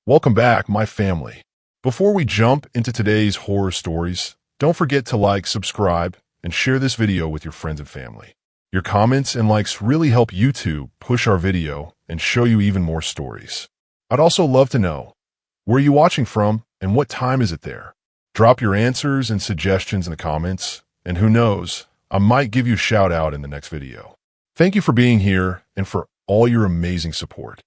Welcome back, my family. Before we jump into today's horror stories, don't forget to like, subscribe, and share this video with your friends and family. Your comments and likes really help YouTube push our video and show you even more stories. I'd also love to know, where are you watching from and what time is it there? Drop your answers and suggestions in the comments, and who knows, I might give you a shout out in the next video. Thank you for being here and for all your amazing support.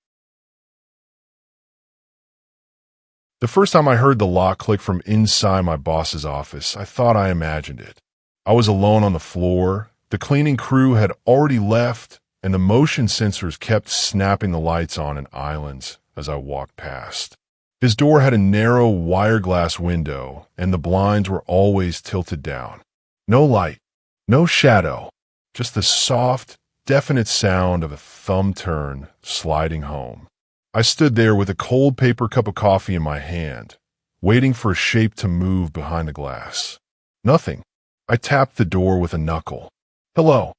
The first time I heard the lock click from inside my boss's office, I thought I imagined it. I was alone on the floor, the cleaning crew had already left, and the motion sensors kept snapping the lights on in islands as I walked past. His door had a narrow wire glass window, and the blinds were always tilted down. No light, no shadow, just the soft, definite sound of a thumb turn sliding home. I stood there with a cold paper cup of coffee in my hand, waiting for a shape to move behind the glass. Nothing. I tapped the door with a knuckle. Hello.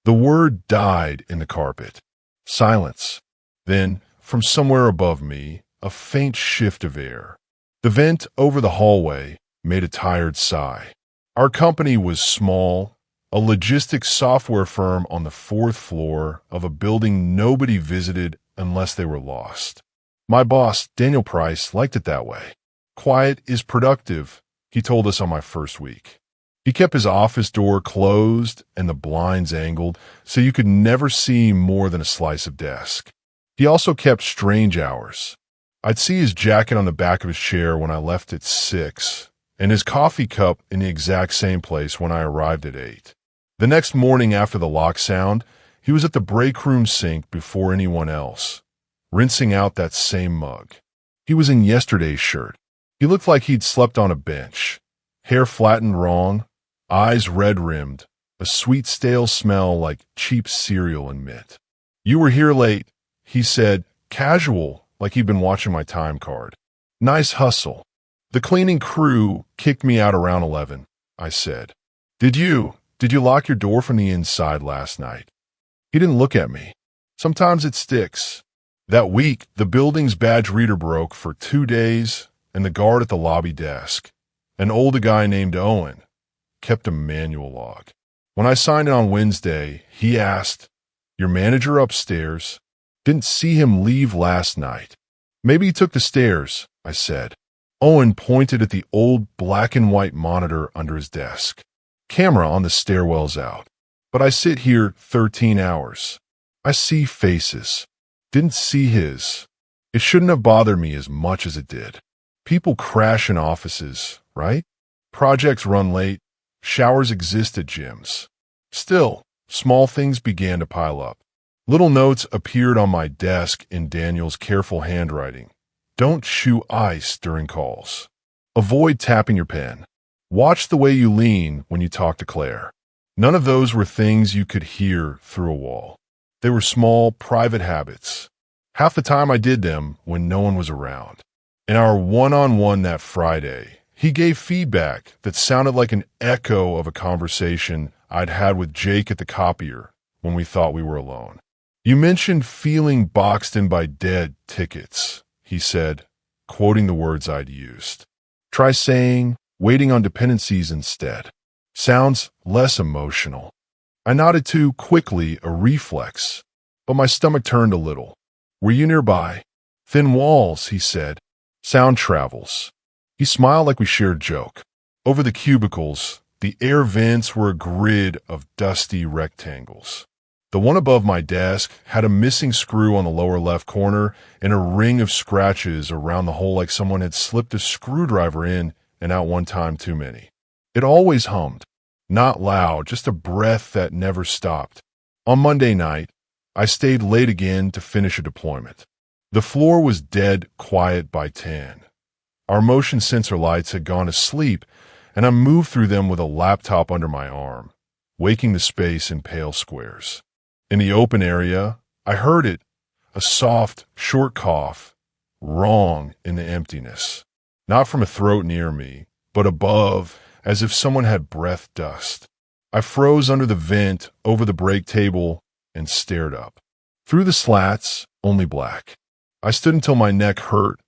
The word died in the carpet. Silence. Then, from somewhere above me, a faint shift of air. The vent over the hallway made a tired sigh. Our company was small, a logistics software firm on the fourth floor of a building nobody visited unless they were lost. My boss, Daniel Price, liked it that way. Quiet is productive, he told us on my first week. He kept his office door closed and the blinds angled so you could never see more than a slice of desk. He also kept strange hours. I'd see his jacket on the back of his chair when I left at 6, and his coffee cup in the exact same place when I arrived at 8. The next morning after the lock sound, he was at the break room sink before anyone else, rinsing out that same mug. He was in yesterday's shirt. He looked like he'd slept on a bench. Hair flattened wrong, eyes red-rimmed, a sweet stale smell like cheap cereal and mint. You were here late, he said, casual, like he'd been watching my time card. Nice hustle. The cleaning crew kicked me out around 11, I said. Did you lock your door from the inside last night? He didn't look at me. Sometimes it sticks. That week, the building's badge reader broke for 2 days, and the guard at the lobby desk, an older guy named Owen, kept a manual log. When I signed in on Wednesday, he asked, "Your manager upstairs? Didn't see him leave last night." "Maybe he took the stairs," I said. Owen pointed at the old black and white monitor under his desk. "Camera on the stairwell's out. But I sit here 13 hours. I see faces. Didn't see his. It shouldn't have bothered me as much as it did. People crash in offices, right? Projects run late. Showers exist at gyms. Still, small things began to pile up. Little notes appeared on my desk in Daniel's careful handwriting. Don't chew ice during calls. Avoid tapping your pen. Watch the way you lean when you talk to Claire. None of those were things you could hear through a wall. They were small, private habits. Half the time I did them when no one was around. In our one-on-one that Friday, he gave feedback that sounded like an echo of a conversation I'd had with Jake at the copier when we thought we were alone. "You mentioned feeling boxed in by dead tickets," he said, quoting the words I'd used. "Try saying, waiting on dependencies instead. Sounds less emotional." I nodded too quickly, a reflex, but my stomach turned a little. "Were you nearby?" "Thin walls," he said. "Sound travels." He smiled like we shared a joke. Over the cubicles, the air vents were a grid of dusty rectangles. The one above my desk had a missing screw on the lower left corner and a ring of scratches around the hole like someone had slipped a screwdriver in and out one time too many. It always hummed. Not loud, just a breath that never stopped. On Monday night, I stayed late again to finish a deployment. The floor was dead quiet by 10. Our motion sensor lights had gone to sleep, and I moved through them with a laptop under my arm, waking the space in pale squares. In the open area, I heard it, a soft, short cough, wrong in the emptiness. Not from a throat near me, but above, as if someone had breath dust. I froze under the vent over the break table and stared up. Through the slats, only black. I stood until my neck hurt,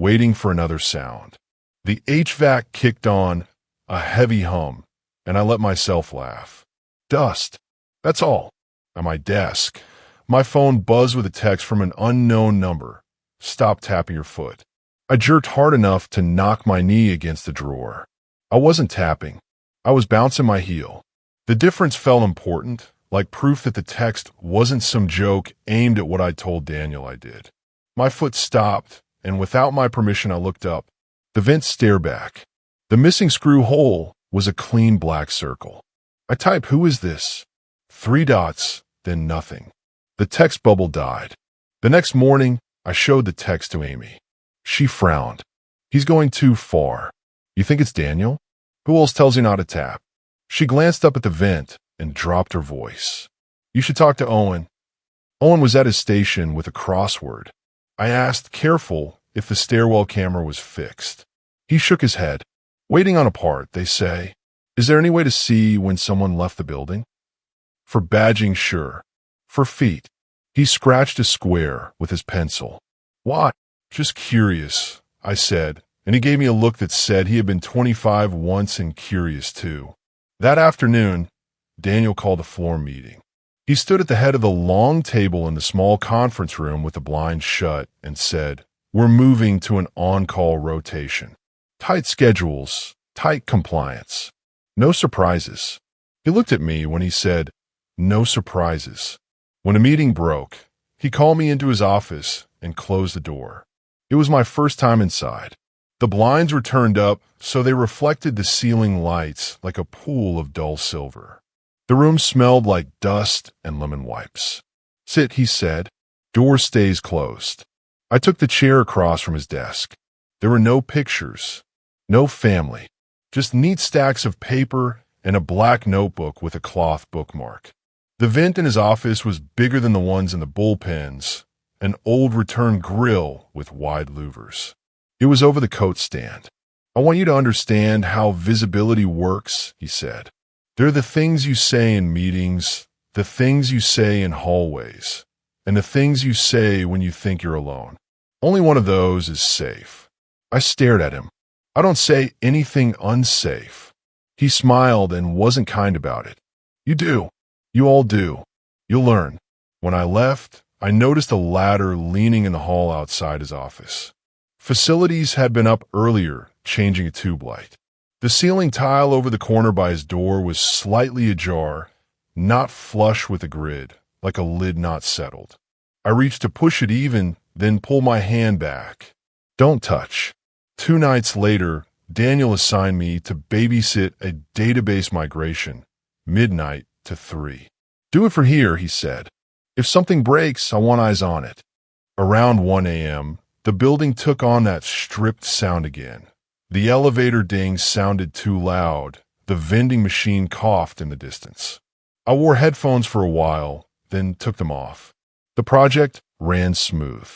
waiting for another sound. The HVAC kicked on, a heavy hum, and I let myself laugh. Dust. That's all. At my desk, my phone buzzed with a text from an unknown number. Stop tapping your foot. I jerked hard enough to knock my knee against the drawer. I wasn't tapping. I was bouncing my heel. The difference felt important, like proof that the text wasn't some joke aimed at what I told Daniel I did. My foot stopped, and without my permission I looked up. The vent stared back. The missing screw hole was a clean black circle. I typed, "Who is this?" 3 dots, then nothing. The text bubble died. The next morning, I showed the text to Amy. She frowned. "He's going too far. You think it's Daniel? Who else tells you not to tap?" She glanced up at the vent and dropped her voice. "You should talk to Owen." Owen was at his station with a crossword. I asked, careful, if the stairwell camera was fixed. He shook his head. "Waiting on a part, they say. Is there any way to see when someone left the building?" "For badging, sure. For feet." He scratched a square with his pencil. "What?" "Just curious," I said, and he gave me a look that said he had been 25 once and curious too. That afternoon, Daniel called a floor meeting. He stood at the head of the long table in the small conference room with the blinds shut and said, "We're moving to an on-call rotation. Tight schedules, tight compliance. No surprises." He looked at me when he said, "No surprises." When a meeting broke, he called me into his office and closed the door. It was my first time inside. The blinds were turned up so they reflected the ceiling lights like a pool of dull silver. The room smelled like dust and lemon wipes. "Sit," he said. "Door stays closed." I took the chair across from his desk. There were no pictures, no family, just neat stacks of paper and a black notebook with a cloth bookmark. The vent in his office was bigger than the ones in the bullpens, an old return grill with wide louvers. It was over the coat stand. "I want you to understand how visibility works," he said. "There are the things you say in meetings, the things you say in hallways, and the things you say when you think you're alone. Only one of those is safe." I stared at him. "I don't say anything unsafe." He smiled and wasn't kind about it. "You do. You all do. You'll learn." When I left, I noticed a ladder leaning in the hall outside his office. Facilities had been up earlier, changing a tube light. The ceiling tile over the corner by his door was slightly ajar, not flush with the grid, like a lid not settled. I reached to push it even, then pull my hand back. "Don't touch." 2 nights later, Daniel assigned me to babysit a database migration, midnight to 3. "Do it for here," he said. "If something breaks, I want eyes on it." Around 1 a.m., the building took on that stripped sound again. The elevator ding sounded too loud. The vending machine coughed in the distance. I wore headphones for a while, then took them off. The project ran smooth.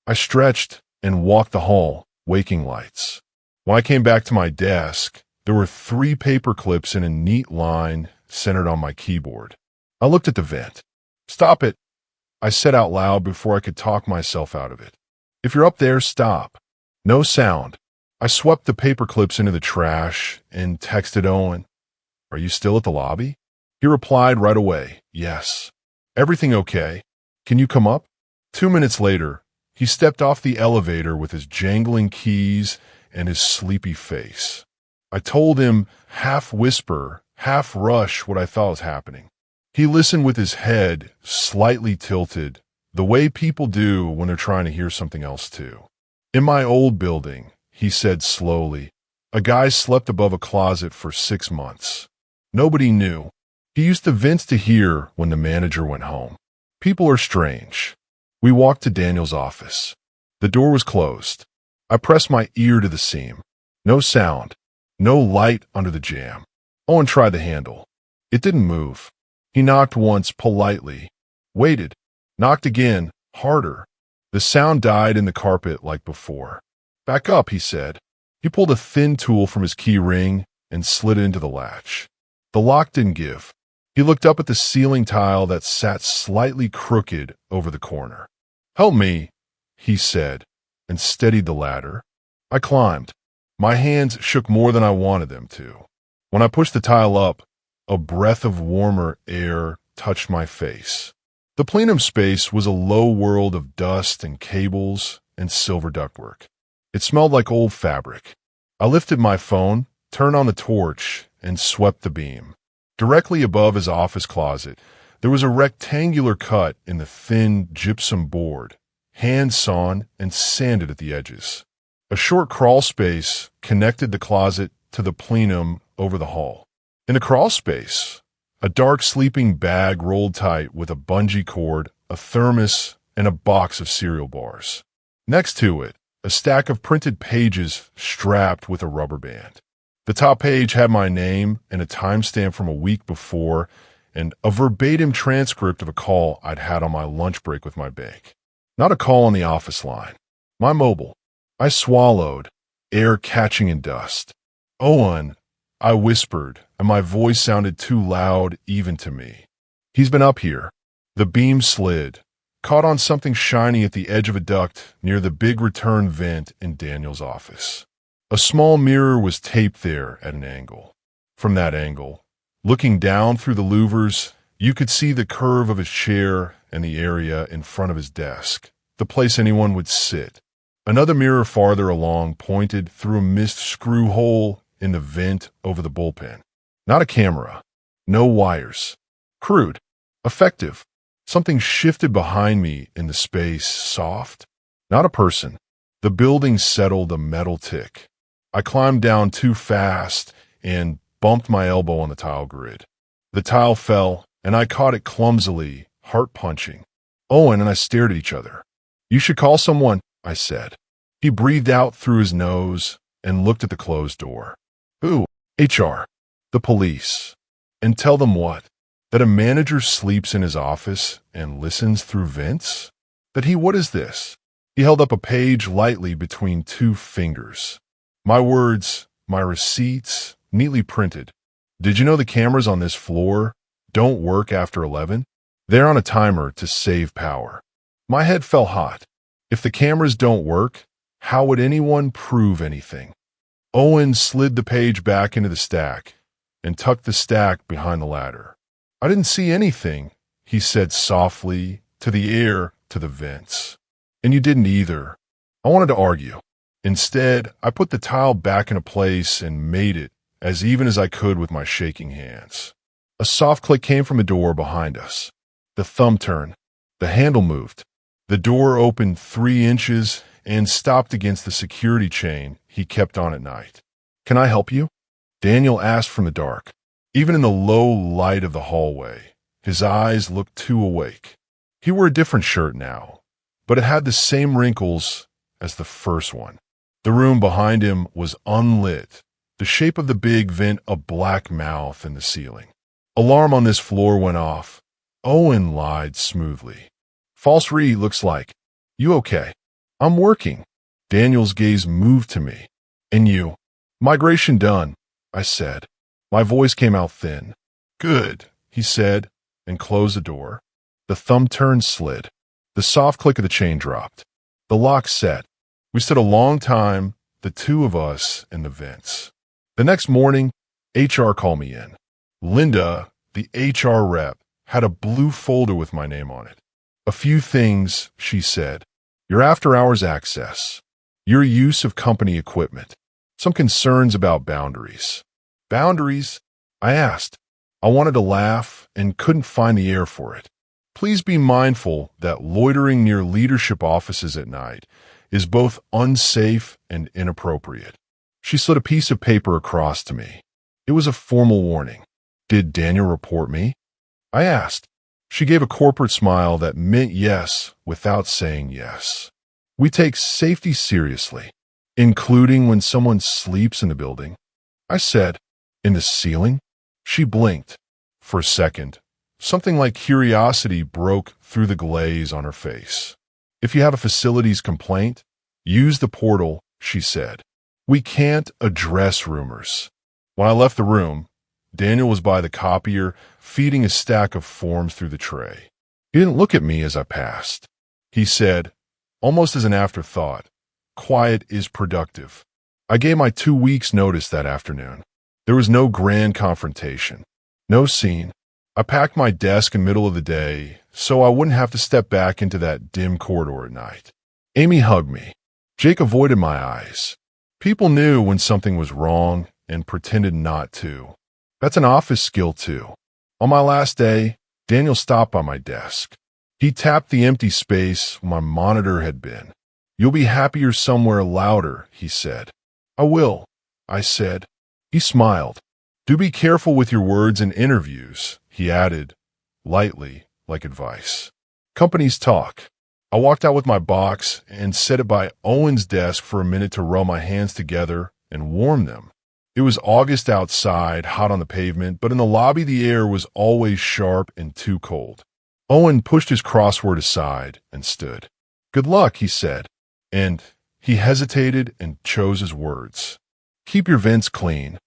I stretched and walked the hall, waking lights. When I came back to my desk, there were 3 paper clips in a neat line centered on my keyboard. I looked at the vent. "Stop it," I said out loud before I could talk myself out of it. "If you're up there, stop." No sound. I swept the paper clips into the trash and texted Owen. "Are you still at the lobby?" He replied right away, "Yes." "Everything okay? Can you come up?" 2 minutes later, he stepped off the elevator with his jangling keys and his sleepy face. I told him, half whisper, half rush, what I thought was happening. He listened with his head slightly tilted, the way people do when they're trying to hear something else too. "In my old building," he said slowly, "a guy slept above a closet for 6 months. Nobody knew. He used the vents to hear when the manager went home. People are strange." We walked to Daniel's office. The door was closed. I pressed my ear to the seam. No sound. No light under the jamb. Owen tried the handle. It didn't move. He knocked once politely, waited, knocked again, harder. The sound died in the carpet like before. "Back up," he said. He pulled a thin tool from his key ring and slid it into the latch. The lock didn't give. He looked up at the ceiling tile that sat slightly crooked over the corner. "Help me," he said, and steadied the ladder. I climbed. My hands shook more than I wanted them to. When I pushed the tile up, a breath of warmer air touched my face. The plenum space was a low world of dust and cables and silver ductwork. It smelled like old fabric. I lifted my phone, turned on the torch, and swept the beam. Directly above his office closet, there was a rectangular cut in the thin gypsum board, hand-sawn and sanded at the edges. A short crawl space connected the closet to the plenum over the hall. In the crawl space, a dark sleeping bag rolled tight with a bungee cord, a thermos, and a box of cereal bars. Next to it, a stack of printed pages strapped with a rubber band. The top page had my name and a timestamp from a week before and a verbatim transcript of a call I'd had on my lunch break with my bank. Not a call on the office line. My mobile. I swallowed, air catching in dust. "Owen," I whispered, and my voice sounded too loud even to me. "He's been up here." The beam slid, caught on something shiny at the edge of a duct near the big return vent in Daniel's office. A small mirror was taped there at an angle. From that angle, looking down through the louvers, you could see the curve of his chair and the area in front of his desk, the place anyone would sit. Another mirror farther along pointed through a missed screw hole in the vent over the bullpen. Not a camera. No wires. Crude. Effective. Something shifted behind me in the space, soft. Not a person. The building settled a metal tick. I climbed down too fast and bumped my elbow on the tile grid. The tile fell, and I caught it clumsily, heart-punching. Owen and I stared at each other. "You should call someone," I said. He breathed out through his nose and looked at the closed door. "Who?" "HR. The police." "And tell them what? That a manager sleeps in his office and listens through vents? What is this?" He held up a page lightly between two fingers. My words, my receipts, neatly printed. "Did you know the cameras on this floor don't work after 11? They're on a timer to save power." My head fell hot. If the cameras don't work, how would anyone prove anything? Owen slid the page back into the stack and tucked the stack behind the ladder. "I didn't see anything," he said softly, to the air, to the vents. "And you didn't either." I wanted to argue. Instead, I put the tile back into place and made it as even as I could with my shaking hands. A soft click came from a door behind us. The thumb turned. The handle moved. The door opened 3 inches and stopped against the security chain he kept on at night. "Can I help you?" Daniel asked from the dark. Even in the low light of the hallway, his eyes looked too awake. He wore a different shirt now, but it had the same wrinkles as the first one. The room behind him was unlit, the shape of the big vent a black mouth in the ceiling. Alarm on this floor went off. Owen lied smoothly. "False read, looks like. You okay?" "I'm working." Daniel's gaze moved to me. "And you?" "Migration done," I said. My voice came out thin. "Good," he said, and closed the door. The thumb turn slid. The soft click of the chain dropped. The lock set. We stood a long time, the two of us in the vents. The next morning, HR called me in. Linda, the HR rep, had a blue folder with my name on it. "A few things," she said. "Your after-hours access. Your use of company equipment. Some concerns about boundaries." "Boundaries?" I asked. I wanted to laugh and couldn't find the air for it. "Please be mindful that loitering near leadership offices at night is both unsafe and inappropriate." She slid a piece of paper across to me. It was a formal warning. "Did Daniel report me?" I asked. She gave a corporate smile that meant yes without saying yes. "We take safety seriously, including when someone sleeps in the building." I said. "In the ceiling?" She blinked. For a second, something like curiosity broke through the glaze on her face. "If you have a facilities complaint, use the portal," she said. "We can't address rumors." When I left the room, Daniel was by the copier, feeding a stack of forms through the tray. He didn't look at me as I passed. He said, almost as an afterthought, quiet is productive. I gave my 2 weeks notice that afternoon. There was no grand confrontation, no scene. I packed my desk in the middle of the day so I wouldn't have to step back into that dim corridor at night. Amy hugged me. Jake avoided my eyes. People knew when something was wrong and pretended not to. That's an office skill too. On my last day, Daniel stopped by my desk. He tapped the empty space where my monitor had been. "You'll be happier somewhere louder," he said. "I will," I said. He smiled. "Do be careful with your words in interviews," he added, lightly, like advice. Companies talk. I walked out with my box and set it by Owen's desk for a minute to rub my hands together and warm them. It was August outside, hot on the pavement, but in the lobby the air was always sharp and too cold. Owen pushed his crossword aside and stood. "Good luck," he said, and he hesitated and chose his words. "Keep your vents clean."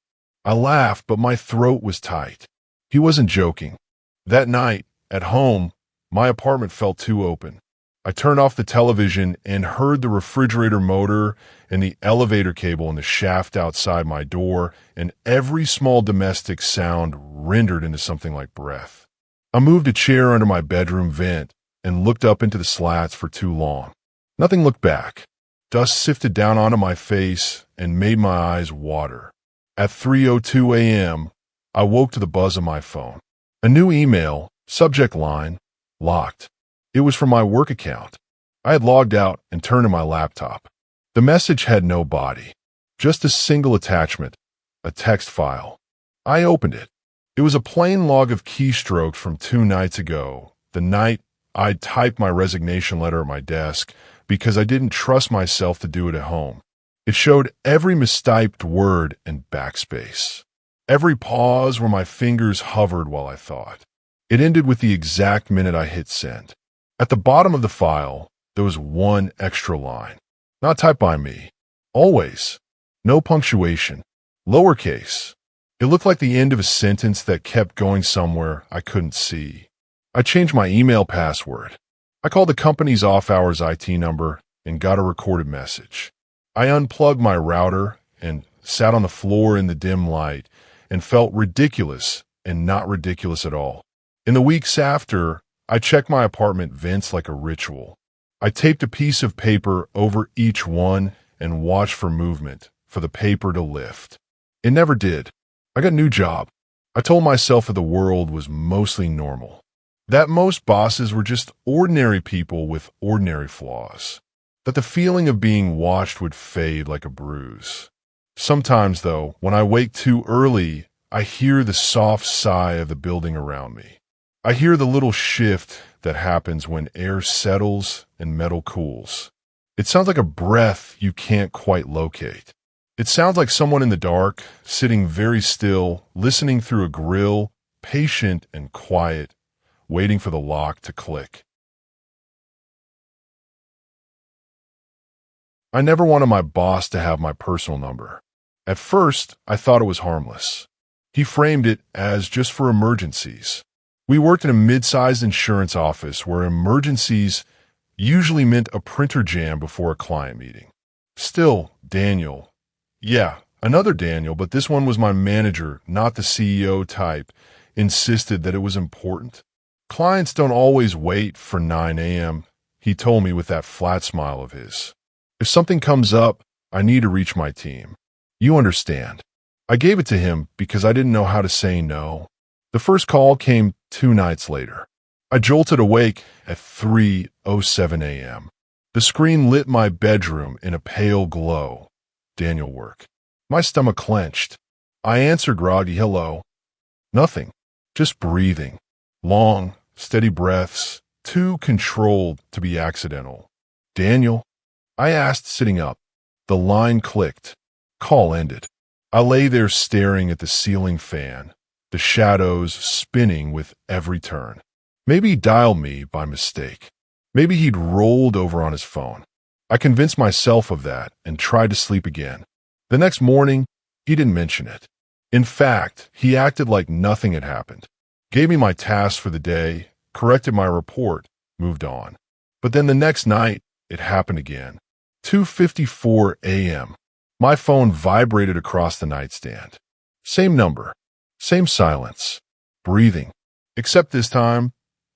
I laughed, but my throat was tight. He wasn't joking. That night, at home, my apartment felt too open. I turned off the television and heard the refrigerator motor and the elevator cable in the shaft outside my door, and every small domestic sound rendered into something like breath. I moved a chair under my bedroom vent and looked up into the slats for too long. Nothing looked back. Dust sifted down onto my face and made my eyes water. At 3:02 a.m., I woke to the buzz of my phone. A new email, subject line, locked. It was from my work account. I had logged out and turned to my laptop. The message had no body, just a single attachment, a text file. I opened it. It was a plain log of keystrokes from 2 nights ago, the night I'd typed my resignation letter at my desk because I didn't trust myself to do it at home. It showed every mistyped word and backspace, every pause where my fingers hovered while I thought. It ended with the exact minute I hit send. At the bottom of the file, there was one extra line, not typed by me. Always. No punctuation. Lowercase. It looked like the end of a sentence that kept going somewhere I couldn't see. I changed my email password. I called the company's off-hours IT number and got a recorded message. I unplugged my router and sat on the floor in the dim light and felt ridiculous and not ridiculous at all. In the weeks after, I checked my apartment vents like a ritual. I taped a piece of paper over each one and watched for movement, for the paper to lift. It never did. I got a new job. I told myself that the world was mostly normal, that most bosses were just ordinary people with ordinary flaws, that the feeling of being watched would fade like a bruise. Sometimes, though, when I wake too early, I hear the soft sigh of the building around me. I hear the little shift that happens when air settles and metal cools. It sounds like a breath you can't quite locate. It sounds like someone in the dark, sitting very still, listening through a grill, patient and quiet, waiting for the lock to click. I never wanted my boss to have my personal number. At first, I thought it was harmless. He framed it as just for emergencies. We worked in a mid-sized insurance office where emergencies usually meant a printer jam before a client meeting. Still, Daniel. Yeah, another Daniel, but this one was my manager, not the CEO type, insisted that it was important. Clients don't always wait for 9 a.m., he told me with that flat smile of his. If something comes up, I need to reach my team. You understand. I gave it to him because I didn't know how to say no. The first call came 2 nights later. I jolted awake at 3:07 a.m. The screen lit my bedroom in a pale glow. Daniel work. My stomach clenched. I answered groggy, "Hello." Nothing. Just breathing. Long, steady breaths, too controlled to be accidental. "Daniel?" I asked, sitting up. The line clicked. Call ended. I lay there staring at the ceiling fan, the shadows spinning with every turn. Maybe he dialed me by mistake. Maybe he'd rolled over on his phone. I convinced myself of that and tried to sleep again. The next morning, he didn't mention it. In fact, he acted like nothing had happened. Gave me my tasks for the day, corrected my report, moved on. But then the next night, it happened again. 2:54 a.m. My phone vibrated across the nightstand. Same number, same silence, breathing. Except this time,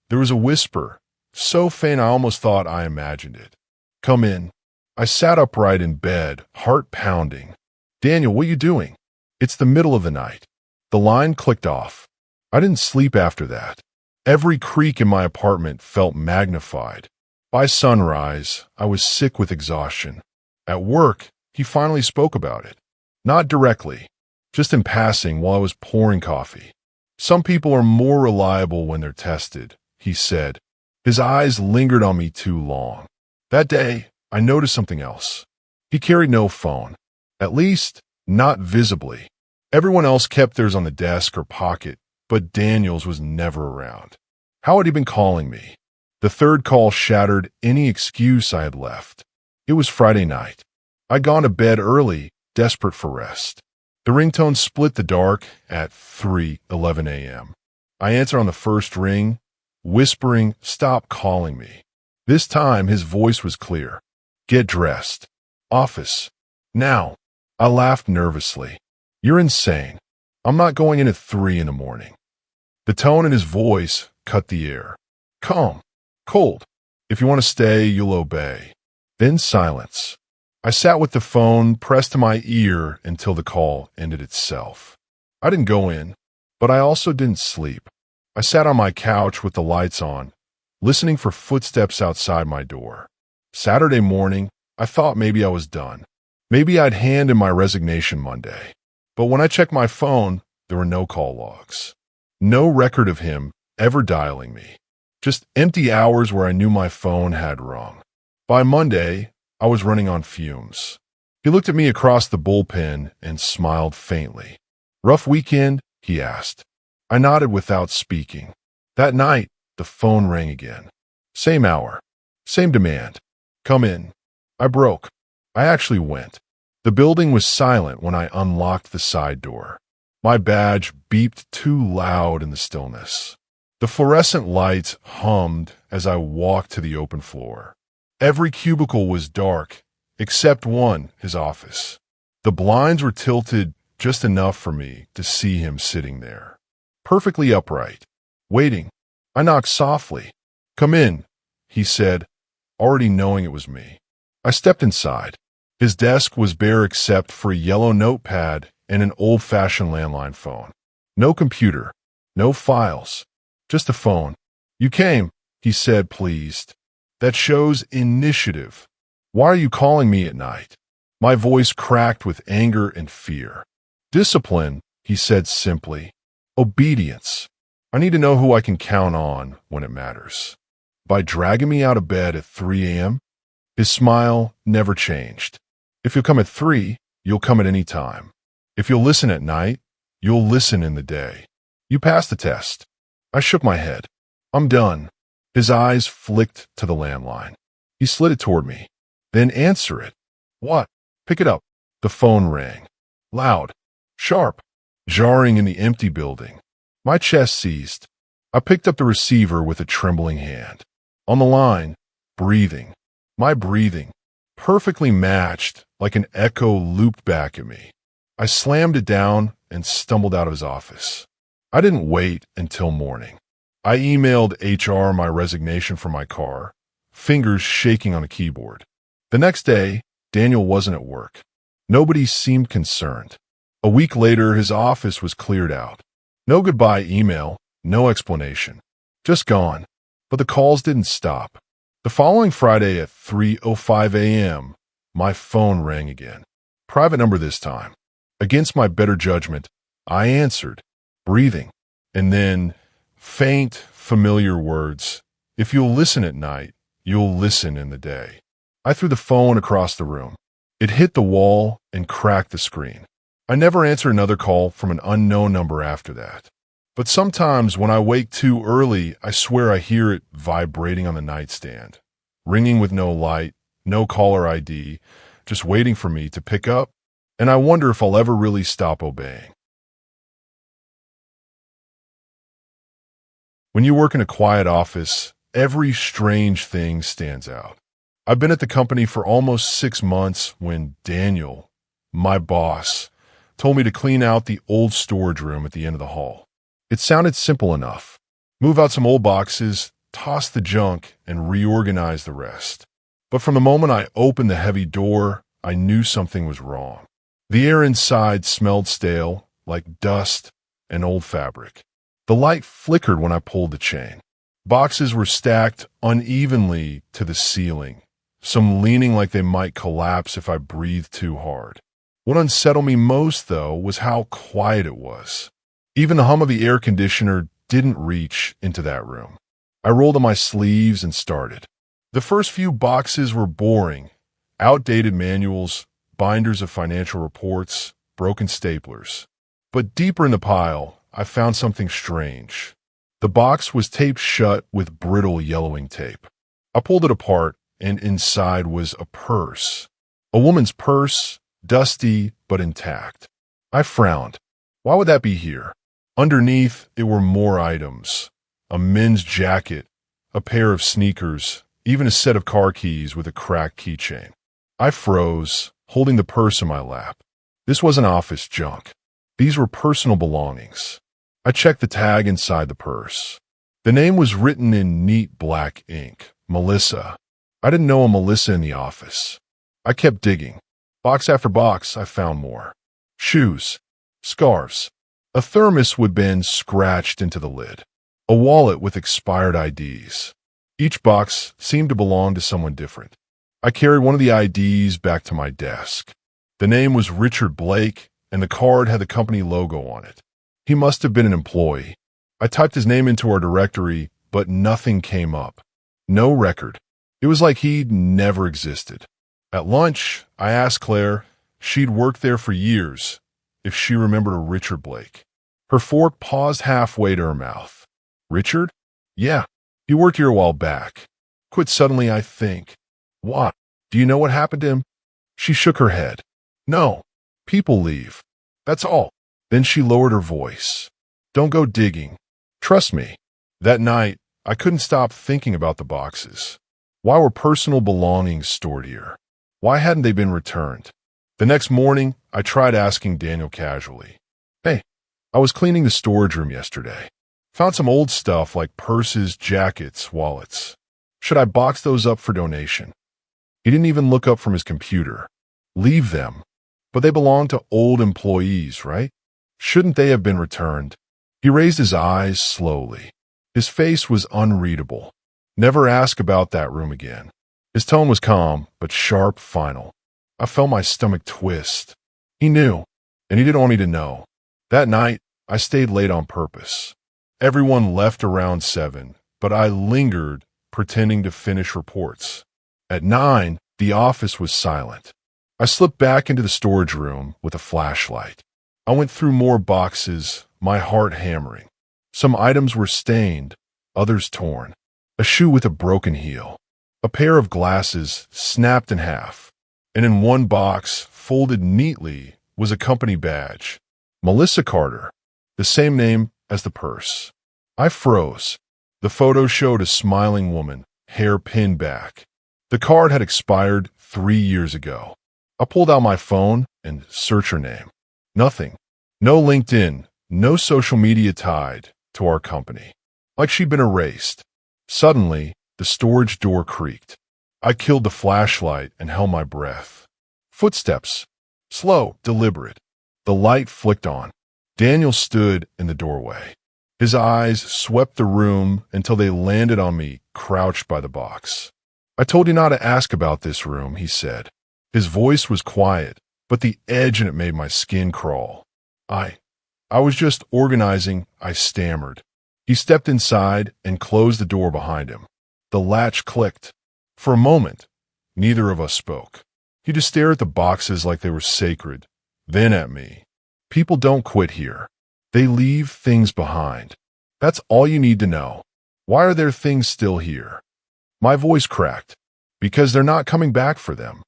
there was a whisper, so faint I almost thought I imagined it. Come in. I sat upright in bed, heart pounding. Daniel, what are you doing? It's the middle of the night. The line clicked off. I didn't sleep after that. Every creak in my apartment felt magnified. By sunrise, I was sick with exhaustion. At work, he finally spoke about it. Not directly, just in passing while I was pouring coffee. Some people are more reliable when they're tested, he said. His eyes lingered on me too long. That day, I noticed something else. He carried no phone. At least, not visibly. Everyone else kept theirs on the desk or pocket, but Daniel's was never around. How had he been calling me? The third call shattered any excuse I had left. It was Friday night. I'd gone to bed early, desperate for rest. The ringtone split the dark at 3:11 a.m. I answered on the first ring, whispering, "Stop calling me." This time, his voice was clear. "Get dressed. Office. Now." I laughed nervously. "You're insane. I'm not going in at 3 in the morning." The tone in his voice cut the air. Calm. Cold. "If you want to stay, you'll obey." Then silence. I sat with the phone pressed to my ear until the call ended itself. I didn't go in, but I also didn't sleep. I sat on my couch with the lights on, listening for footsteps outside my door. Saturday morning, I thought maybe I was done. Maybe I'd hand in my resignation Monday. But when I checked my phone, there were no call logs. No record of him ever dialing me. Just empty hours where I knew my phone had rung. By Monday, I was running on fumes. He looked at me across the bullpen and smiled faintly. "Rough weekend?" he asked. I nodded without speaking. That night, the phone rang again. Same hour. Same demand. "Come in." I broke. I actually went. The building was silent when I unlocked the side door. My badge beeped too loud in the stillness. The fluorescent lights hummed as I walked to the open floor. Every cubicle was dark, except one, his office. The blinds were tilted just enough for me to see him sitting there, perfectly upright, waiting. I knocked softly. "Come in," he said, already knowing it was me. I stepped inside. His desk was bare except for a yellow notepad and an old-fashioned landline phone. No computer, no files, just a phone. "You came," he said, pleased. "That shows initiative. Why are you calling me at night?" My voice cracked with anger and fear. "Discipline," he said simply. "Obedience. I need to know who I can count on when it matters." By dragging me out of bed at 3 a.m., his smile never changed. "If you'll come at 3, you'll come at any time. If you'll listen at night, you'll listen in the day. You passed the test." I shook my head. "I'm done." His eyes flicked to the landline. He slid it toward me. "Then answer it." "What?" "Pick it up." The phone rang. Loud, sharp, jarring in the empty building. My chest seized. I picked up the receiver with a trembling hand. On the line, breathing. My breathing, perfectly matched, like an echo looped back at me. I slammed it down and stumbled out of his office. I didn't wait until morning. I emailed HR my resignation from my car, fingers shaking on a keyboard. The next day, Daniel wasn't at work. Nobody seemed concerned. A week later, his office was cleared out. No goodbye email, no explanation. Just gone. But the calls didn't stop. The following Friday at 3:05 a.m., my phone rang again. Private number this time. Against my better judgment, I answered, breathing, and then faint, familiar words. "If you'll listen at night, you'll listen in the day." I threw the phone across the room. It hit the wall and cracked the screen. I never answered another call from an unknown number after that. But sometimes when I wake too early, I swear I hear it vibrating on the nightstand, ringing with no light, no caller ID, just waiting for me to pick up, and I wonder if I'll ever really stop obeying. When you work in a quiet office, every strange thing stands out. I've been at the company for almost 6 months when Daniel, my boss, told me to clean out the old storage room at the end of the hall. It sounded simple enough. Move out some old boxes, toss the junk, and reorganize the rest. But from the moment I opened the heavy door, I knew something was wrong. The air inside smelled stale, like dust and old fabric. The light flickered when I pulled the chain. Boxes were stacked unevenly to the ceiling, some leaning like they might collapse if I breathed too hard. What unsettled me most, though, was how quiet it was. Even the hum of the air conditioner didn't reach into that room. I rolled up my sleeves and started. The first few boxes were boring. Outdated manuals, binders of financial reports, broken staplers. But deeper in the pile, I found something strange. The box was taped shut with brittle yellowing tape. I pulled it apart, and inside was a purse. A woman's purse, dusty but intact. I frowned. Why would that be here? Underneath, it were more items. A men's jacket, a pair of sneakers, even a set of car keys with a cracked keychain. I froze, holding the purse in my lap. This wasn't office junk. These were personal belongings. I checked the tag inside the purse. The name was written in neat black ink, Melissa. I didn't know a Melissa in the office. I kept digging. Box after box, I found more. Shoes, scarves. A thermos would been scratched into the lid. A wallet with expired IDs. Each box seemed to belong to someone different. I carried one of the IDs back to my desk. The name was Richard Blake, and the card had the company logo on it. He must have been an employee. I typed his name into our directory, but nothing came up. No record. It was like he'd never existed. At lunch, I asked Claire, she'd worked there for years, if she remembered a Richard Blake. Her fork paused halfway to her mouth. Richard? Yeah, he worked here a while back. Quit suddenly, I think. What? Do you know what happened to him? She shook her head. No. People leave. That's all. Then she lowered her voice. Don't go digging. Trust me. That night, I couldn't stop thinking about the boxes. Why were personal belongings stored here? Why hadn't they been returned? The next morning, I tried asking Daniel casually. Hey, I was cleaning the storage room yesterday. Found some old stuff like purses, jackets, wallets. Should I box those up for donation? He didn't even look up from his computer. Leave them. But they belong to old employees, right? Shouldn't they have been returned? He raised his eyes slowly. His face was unreadable. Never ask about that room again. His tone was calm, but sharp, final. I felt my stomach twist. He knew, and he didn't want me to know. That night, I stayed late on purpose. Everyone left around 7, but I lingered, pretending to finish reports. At 9, the office was silent. I slipped back into the storage room with a flashlight. I went through more boxes, my heart hammering. Some items were stained, others torn. A shoe with a broken heel. A pair of glasses snapped in half. And in one box, folded neatly, was a company badge. Melissa Carter, the same name as the purse. I froze. The photo showed a smiling woman, hair pinned back. The card had expired 3 years ago. I pulled out my phone and searched her name. Nothing. No LinkedIn, no social media tied to our company. Like she'd been erased. Suddenly, the storage door creaked. I killed the flashlight and held my breath. Footsteps. Slow, deliberate. The light flicked on. Daniel stood in the doorway. His eyes swept the room until they landed on me, crouched by the box. I told you not to ask about this room, he said. His voice was quiet, but the edge in it made my skin crawl. I was just organizing, I stammered. He stepped inside and closed the door behind him. The latch clicked. For a moment, neither of us spoke. He just stared at the boxes like they were sacred, then at me. People don't quit here. They leave things behind. That's all you need to know. Why are there things still here? My voice cracked. Because they're not coming back for them.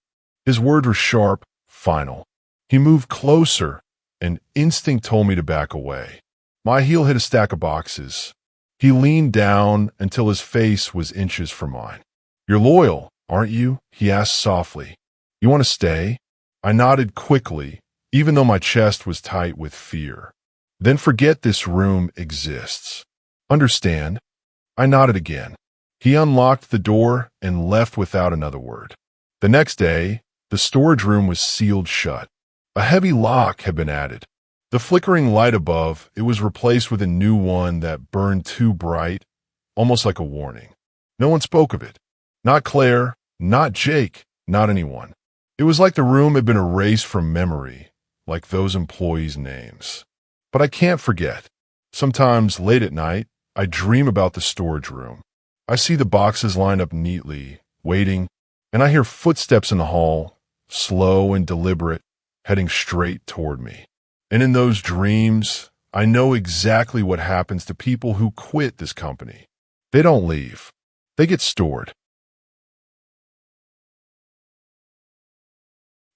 His words were sharp, final. He moved closer, and instinct told me to back away. My heel hit a stack of boxes. He leaned down until his face was inches from mine. You're loyal, aren't you?" he asked softly. "You want to stay?" I nodded quickly, even though my chest was tight with fear. "Then forget this room exists. Understand?" I nodded again. He unlocked the door and left without another word. The next day, the storage room was sealed shut. A heavy lock had been added. The flickering light above, it was replaced with a new one that burned too bright, almost like a warning. No one spoke of it. Not Claire, not Jake, not anyone. It was like the room had been erased from memory, like those employees' names. But I can't forget. Sometimes, late at night, I dream about the storage room. I see the boxes lined up neatly, waiting, and I hear footsteps in the hall, slow and deliberate, heading straight toward me. And in those dreams, I know exactly what happens to people who quit this company. They don't leave. They get stored.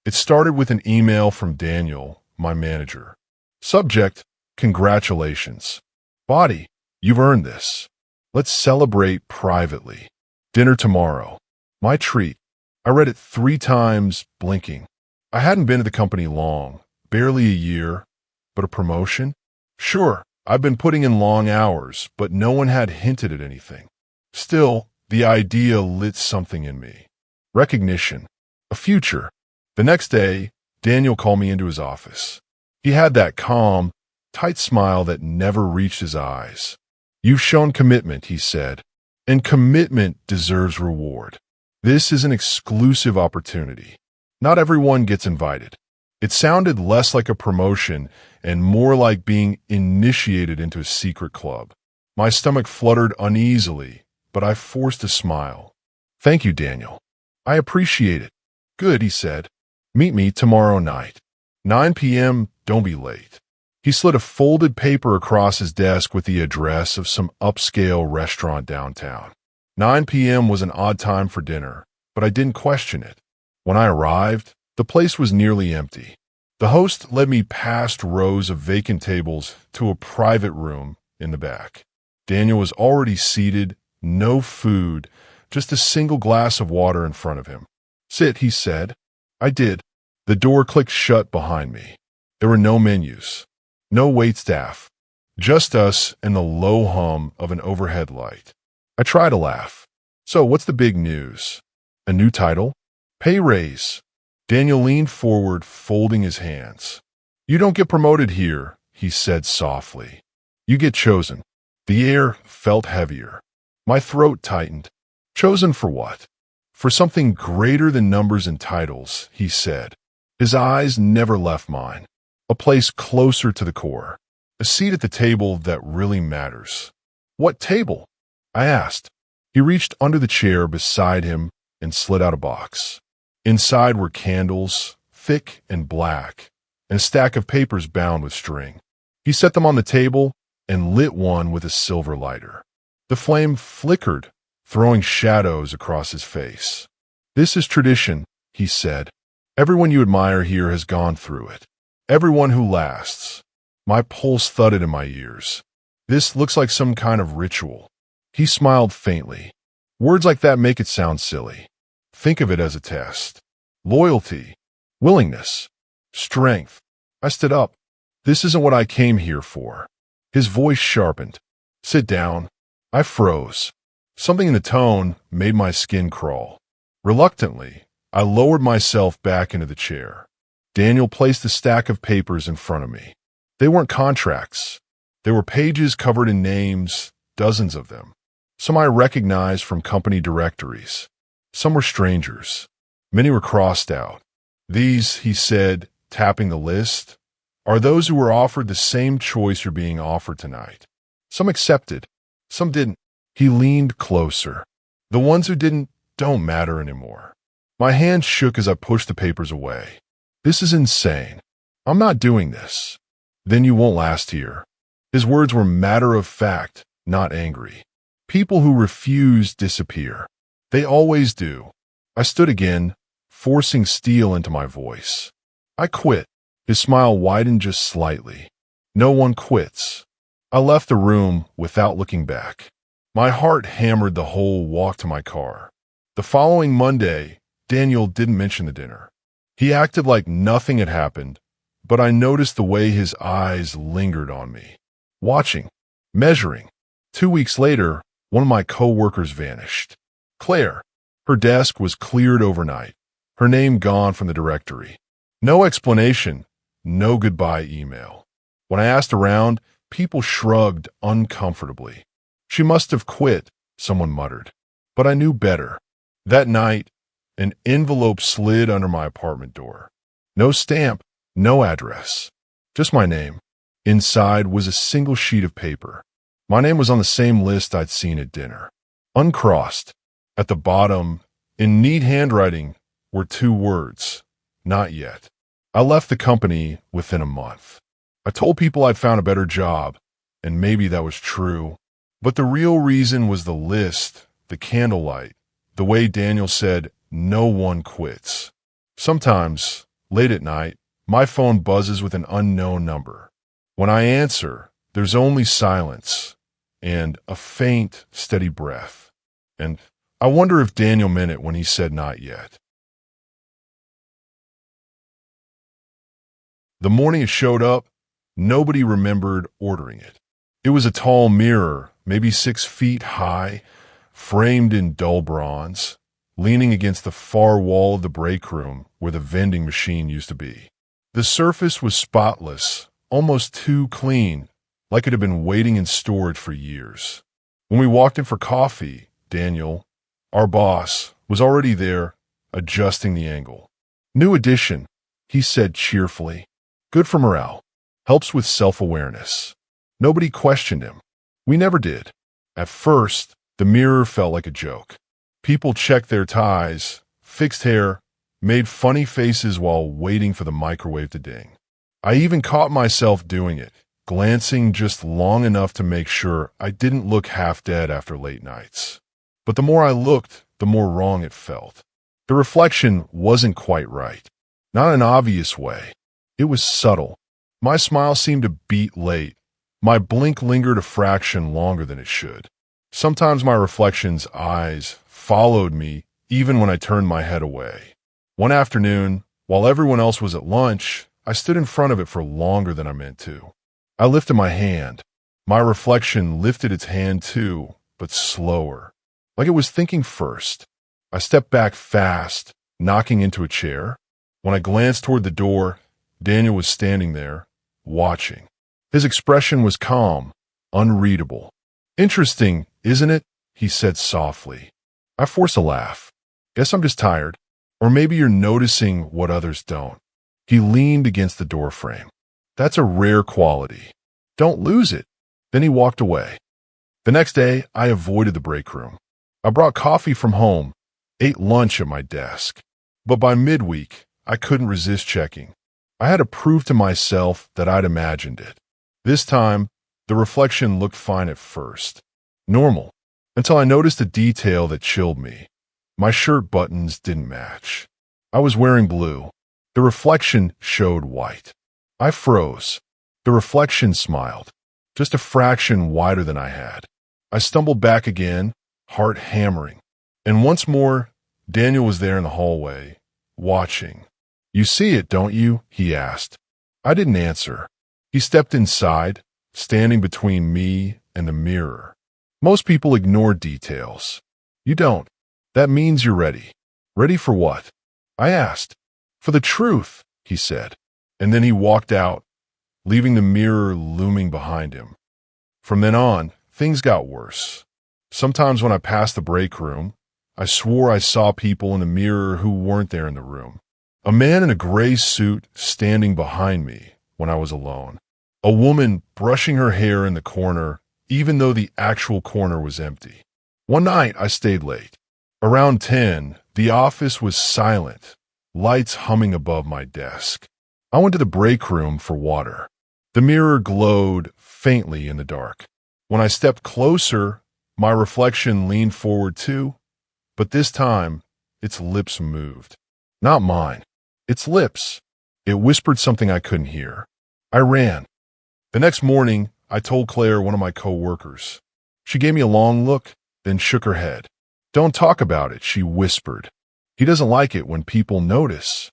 It started with an email from Daniel, my manager. Subject, congratulations. Body, you've earned this. Let's celebrate privately. Dinner tomorrow. My treat. I read it 3 times, blinking. I hadn't been at the company long, barely a year, but a promotion? Sure, I've been putting in long hours, but no one had hinted at anything. Still, the idea lit something in me. Recognition. A future. The next day, Daniel called me into his office. He had that calm, tight smile that never reached his eyes. "You've shown commitment," he said, "and commitment deserves reward. This is an exclusive opportunity. Not everyone gets invited." It sounded less like a promotion and more like being initiated into a secret club. My stomach fluttered uneasily, but I forced a smile. "Thank you, Daniel. I appreciate it." "Good," he said. "Meet me tomorrow night. 9 p.m., don't be late." He slid a folded paper across his desk with the address of some upscale restaurant downtown. 9 p.m. was an odd time for dinner, but I didn't question it. When I arrived, the place was nearly empty. The host led me past rows of vacant tables to a private room in the back. Daniel was already seated, no food, just a single glass of water in front of him. "Sit," he said. I did. The door clicked shut behind me. There were no menus, no waitstaff, just us and the low hum of an overhead light. I tried to laugh. "So, what's the big news? A new title? Pay raise?" Daniel leaned forward, folding his hands. "You don't get promoted here," he said softly. "You get chosen." The air felt heavier. My throat tightened. "Chosen for what?" "For something greater than numbers and titles," he said. His eyes never left mine. "A place closer to the core. A seat at the table that really matters." "What table?" I asked. He reached under the chair beside him and slid out a box. Inside were candles, thick and black, and a stack of papers bound with string. He set them on the table and lit one with a silver lighter. The flame flickered, throwing shadows across his face. "This is tradition," he said. "Everyone you admire here has gone through it. Everyone who lasts." My pulse thudded in my ears. "This looks like some kind of ritual." He smiled faintly. "Words like that make it sound silly. Think of it as a test. Loyalty, willingness, strength." I stood up. "This isn't what I came here for." His voice sharpened. "Sit down." I froze. Something in the tone made my skin crawl. Reluctantly, I lowered myself back into the chair. Daniel placed a stack of papers in front of me. They weren't contracts. They were pages covered in names, dozens of them. Some I recognized from company directories. Some were strangers. Many were crossed out. "These," he said, tapping the list, "are those who were offered the same choice you're being offered tonight. Some accepted. Some didn't." He leaned closer. "The ones who didn't don't matter anymore." My hand shook as I pushed the papers away. "This is insane. I'm not doing this." "Then you won't last here." His words were matter of fact, not angry. People who refuse disappear. They always do. I stood again, forcing steel into my voice. "I quit." His smile widened just slightly. "No one quits." I left the room without looking back. My heart hammered the whole walk to my car. The following Monday, Daniel didn't mention the dinner. He acted like nothing had happened, but I noticed the way his eyes lingered on me, watching, measuring. 2 weeks later, one of my coworkers vanished. Claire. Her desk was cleared overnight, her name gone from the directory. No explanation, no goodbye email. When I asked around, people shrugged uncomfortably. She must have quit, someone muttered. But I knew better. That night, an envelope slid under my apartment door. No stamp, no address, just my name. Inside was a single sheet of paper. My name was on the same list I'd seen at dinner. Uncrossed. At the bottom, in neat handwriting, were 2 words, not yet. I left the company within a month. I told people I'd found a better job, and maybe that was true. But the real reason was the list, the candlelight, the way Daniel said, no one quits. Sometimes, late at night, my phone buzzes with an unknown number. When I answer, there's only silence and a faint, steady breath. And I wonder if Daniel meant it when he said not yet. The morning it showed up, nobody remembered ordering it. It was a tall mirror, maybe 6 feet high, framed in dull bronze, leaning against the far wall of the break room where the vending machine used to be. The surface was spotless, almost too clean, like it had been waiting in storage for years. When we walked in for coffee, Daniel, our boss, was already there, adjusting the angle. New addition, he said cheerfully. Good for morale. Helps with self-awareness. Nobody questioned him. We never did. At first, the mirror felt like a joke. People checked their ties, fixed hair, made funny faces while waiting for the microwave to ding. I even caught myself doing it, glancing just long enough to make sure I didn't look half dead after late nights. But the more I looked, the more wrong it felt. The reflection wasn't quite right. Not an obvious way. It was subtle. My smile seemed to beat late. My blink lingered a fraction longer than it should. Sometimes my reflection's eyes followed me even when I turned my head away. One afternoon, while everyone else was at lunch, I stood in front of it for longer than I meant to. I lifted my hand. My reflection lifted its hand too, but slower, like it was thinking first. I stepped back fast, knocking into a chair. When I glanced toward the door, Daniel was standing there, watching. His expression was calm, unreadable. Interesting, isn't it? He said softly. I forced a laugh. Guess I'm just tired. Or maybe you're noticing what others don't. He leaned against the doorframe. That's a rare quality. Don't lose it. Then he walked away. The next day, I avoided the break room. I brought coffee from home, ate lunch at my desk. But by midweek, I couldn't resist checking. I had to prove to myself that I'd imagined it. This time, the reflection looked fine at first. Normal. Until I noticed a detail that chilled me. My shirt buttons didn't match. I was wearing blue. The reflection showed white. I froze. The reflection smiled, just a fraction wider than I had. I stumbled back again, heart hammering. And once more, Daniel was there in the hallway, watching. You see it, don't you? He asked. I didn't answer. He stepped inside, standing between me and the mirror. Most people ignore details. You don't. That means you're ready. Ready for what? I asked. For the truth, he said. And then he walked out, leaving the mirror looming behind him. From then on, things got worse. Sometimes when I passed the break room, I swore I saw people in the mirror who weren't there in the room. A man in a gray suit standing behind me when I was alone. A woman brushing her hair in the corner, even though the actual corner was empty. One night, I stayed late. Around 10, the office was silent, lights humming above my desk. I went to the break room for water. The mirror glowed faintly in the dark. When I stepped closer, my reflection leaned forward too, but this time, its lips moved. Not mine. Its lips. It whispered something I couldn't hear. I ran. The next morning, I told Claire, one of my coworkers. She gave me a long look, then shook her head. Don't talk about it, she whispered. He doesn't like it when people notice.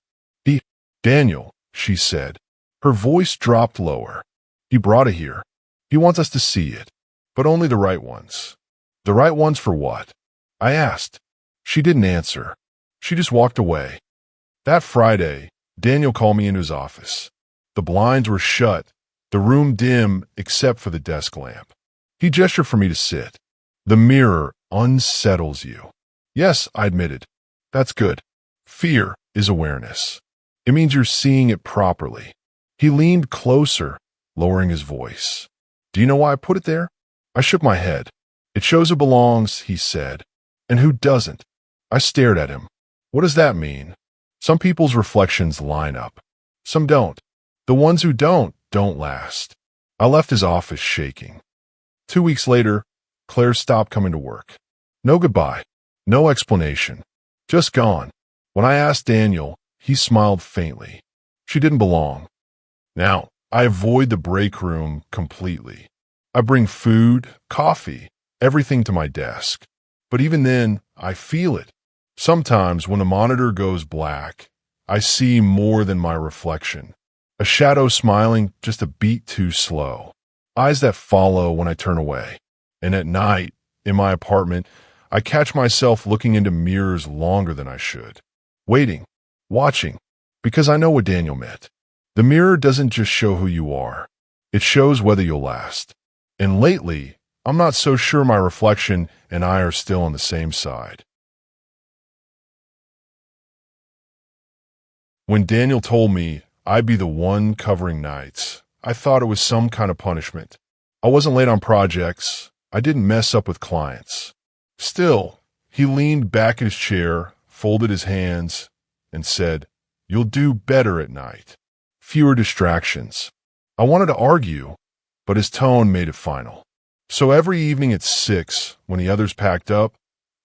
Daniel, she said. Her voice dropped lower. He brought it here. He wants us to see it, but only the right ones. The right ones for what? I asked. She didn't answer. She just walked away. That Friday, Daniel called me into his office. The blinds were shut, the room dim except for the desk lamp. He gestured for me to sit. The mirror unsettles you. Yes, I admitted. That's good. Fear is awareness. It means you're seeing it properly. He leaned closer, lowering his voice. Do you know why I put it there? I shook my head. It shows who belongs, he said. And who doesn't? I stared at him. What does that mean? Some people's reflections line up. Some don't. The ones who don't last. I left his office shaking. 2 weeks later, Claire stopped coming to work. No goodbye. No explanation. Just gone. When I asked Daniel, he smiled faintly. She didn't belong. Now, I avoid the break room completely. I bring food, coffee, everything to my desk. But even then, I feel it. Sometimes when the monitor goes black, I see more than my reflection. A shadow smiling just a beat too slow. Eyes that follow when I turn away. And at night, in my apartment, I catch myself looking into mirrors longer than I should. Waiting, watching, because I know what Daniel meant. The mirror doesn't just show who you are. It shows whether you'll last. And lately, I'm not so sure my reflection and I are still on the same side. When Daniel told me I'd be the one covering nights, I thought it was some kind of punishment. I wasn't late on projects. I didn't mess up with clients. Still, he leaned back in his chair, folded his hands, and said, "You'll do better at night. Fewer distractions." I wanted to argue, but his tone made it final. So every evening at 6, when the others packed up,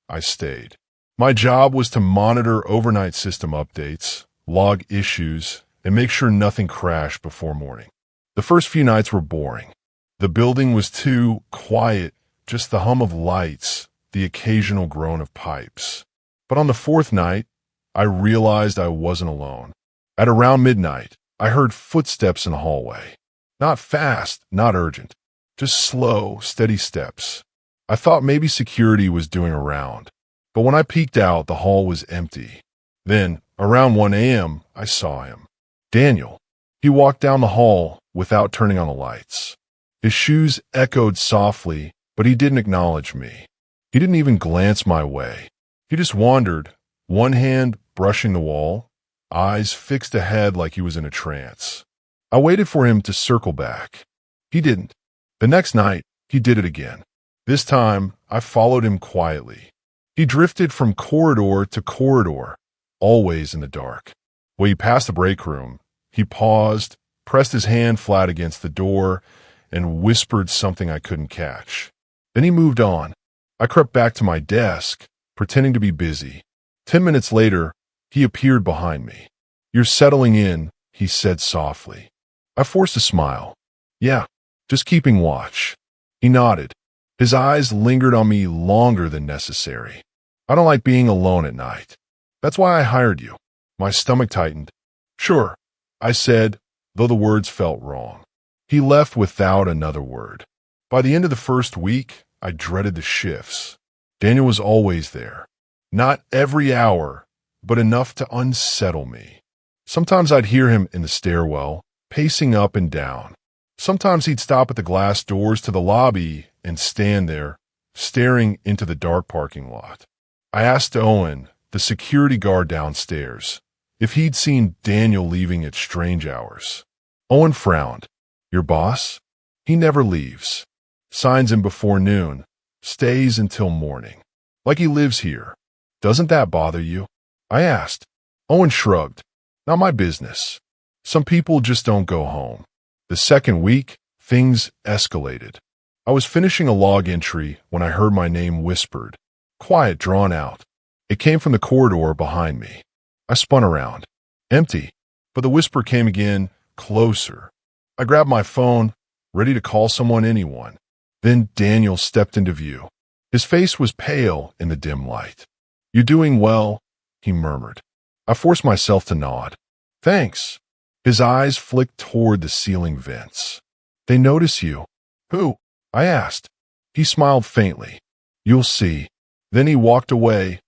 I stayed. My job was to monitor overnight system updates, log issues, and make sure nothing crashed before morning. The first few nights were boring. The building was too quiet, just the hum of lights, the occasional groan of pipes. But on the 4th night, I realized I wasn't alone. At around midnight, I heard footsteps in the hallway. Not fast, not urgent, just slow, steady steps. I thought maybe security was doing a round, but when I peeked out, the hall was empty. Then, around 1 a.m., I saw him. Daniel. He walked down the hall without turning on the lights. His shoes echoed softly, but he didn't acknowledge me. He didn't even glance my way. He just wandered, one hand brushing the wall, eyes fixed ahead like he was in a trance. I waited for him to circle back. He didn't. The next night, he did it again. This time, I followed him quietly. He drifted from corridor to corridor, always in the dark. When he passed the break room, he paused, pressed his hand flat against the door, and whispered something I couldn't catch. Then he moved on. I crept back to my desk, pretending to be busy. 10 minutes later, he appeared behind me. "You're settling in," he said softly. I forced a smile. "Yeah, just keeping watch." He nodded. His eyes lingered on me longer than necessary. "I don't like being alone at night. That's why I hired you." My stomach tightened. "Sure," I said, though the words felt wrong. He left without another word. By the end of the first week, I dreaded the shifts. Daniel was always there. Not every hour, but enough to unsettle me. Sometimes I'd hear him in the stairwell, pacing up and down. Sometimes he'd stop at the glass doors to the lobby and stand there, staring into the dark parking lot. I asked Owen, the security guard downstairs, if he'd seen Daniel leaving at strange hours. Owen frowned. "Your boss? He never leaves. Signs him before noon, stays until morning. Like he lives here. Doesn't that bother you?" I asked. Owen shrugged. "Not my business. Some people just don't go home." The second week, things escalated. I was finishing a log entry when I heard my name whispered, quiet, drawn out. It came from the corridor behind me. I spun around. Empty, but the whisper came again, closer. I grabbed my phone, ready to call someone, anyone. Then Daniel stepped into view. His face was pale in the dim light. "You doing well?" he murmured. I forced myself to nod. "Thanks." His eyes flicked toward the ceiling vents. "They notice you." "Who?" I asked. He smiled faintly. "You'll see." Then he walked away,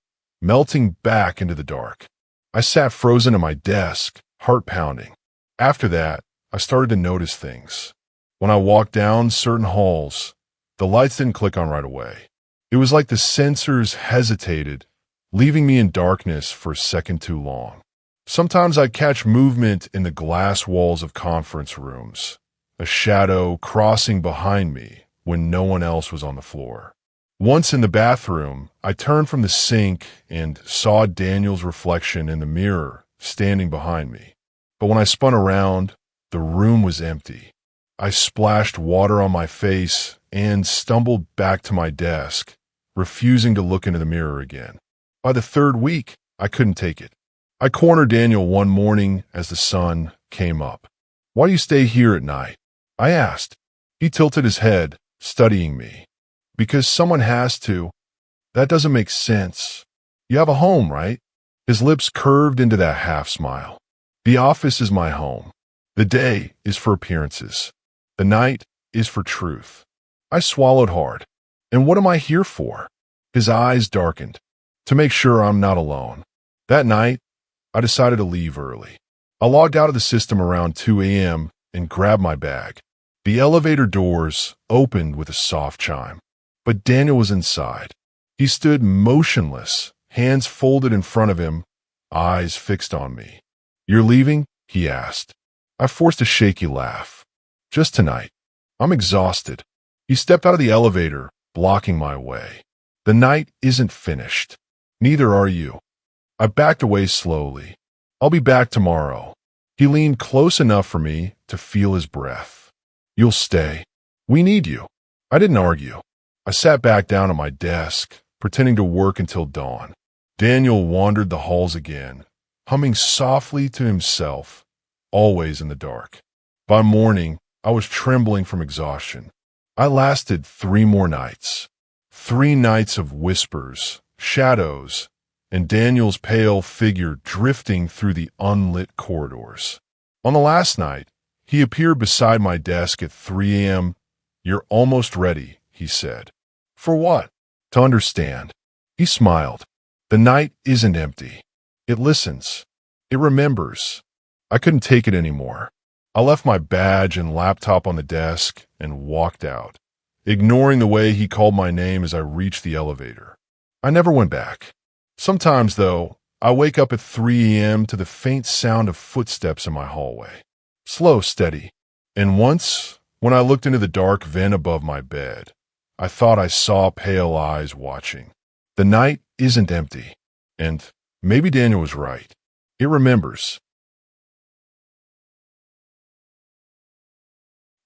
melting back into the dark. I sat frozen at my desk, heart pounding. After that, I started to notice things. When I walked down certain halls, the lights didn't click on right away. It was like the sensors hesitated, leaving me in darkness for a second too long. Sometimes I'd catch movement in the glass walls of conference rooms, a shadow crossing behind me when no one else was on the floor. Once in the bathroom, I turned from the sink and saw Daniel's reflection in the mirror standing behind me. But when I spun around, the room was empty. I splashed water on my face and stumbled back to my desk, refusing to look into the mirror again. By the third week, I couldn't take it. I cornered Daniel one morning as the sun came up. "Why do you stay here at night?" I asked. He tilted his head, studying me. "Because someone has to." "That doesn't make sense. You have a home, right?" His lips curved into that half smile. "The office is my home. The day is for appearances. The night is for truth." I swallowed hard. "And what am I here for?" His eyes darkened. "To make sure I'm not alone." That night, I decided to leave early. I logged out of the system around 2 a.m. and grabbed my bag. The elevator doors opened with a soft chime. But Daniel was inside. He stood motionless, hands folded in front of him, eyes fixed on me. "You're leaving?" he asked. I forced a shaky laugh. "Just tonight. I'm exhausted." He stepped out of the elevator, blocking my way. "The night isn't finished. Neither are you." I backed away slowly. "I'll be back tomorrow." He leaned close enough for me to feel his breath. "You'll stay. We need you." I didn't argue. I sat back down at my desk, pretending to work until dawn. Daniel wandered the halls again, humming softly to himself, always in the dark. By morning, I was trembling from exhaustion. I lasted 3 more nights. 3 nights of whispers, shadows, and Daniel's pale figure drifting through the unlit corridors. On the last night, he appeared beside my desk at 3 a.m. "You're almost ready," he said. "For what?" "To understand." He smiled. "The night isn't empty. It listens. It remembers." I couldn't take it anymore. I left my badge and laptop on the desk and walked out, ignoring the way he called my name as I reached the elevator. I never went back. Sometimes, though, I wake up at 3 a.m. to the faint sound of footsteps in my hallway. Slow, steady. And once, when I looked into the dark vent above my bed, I thought I saw pale eyes watching. The night isn't empty. And maybe Daniel was right. It remembers.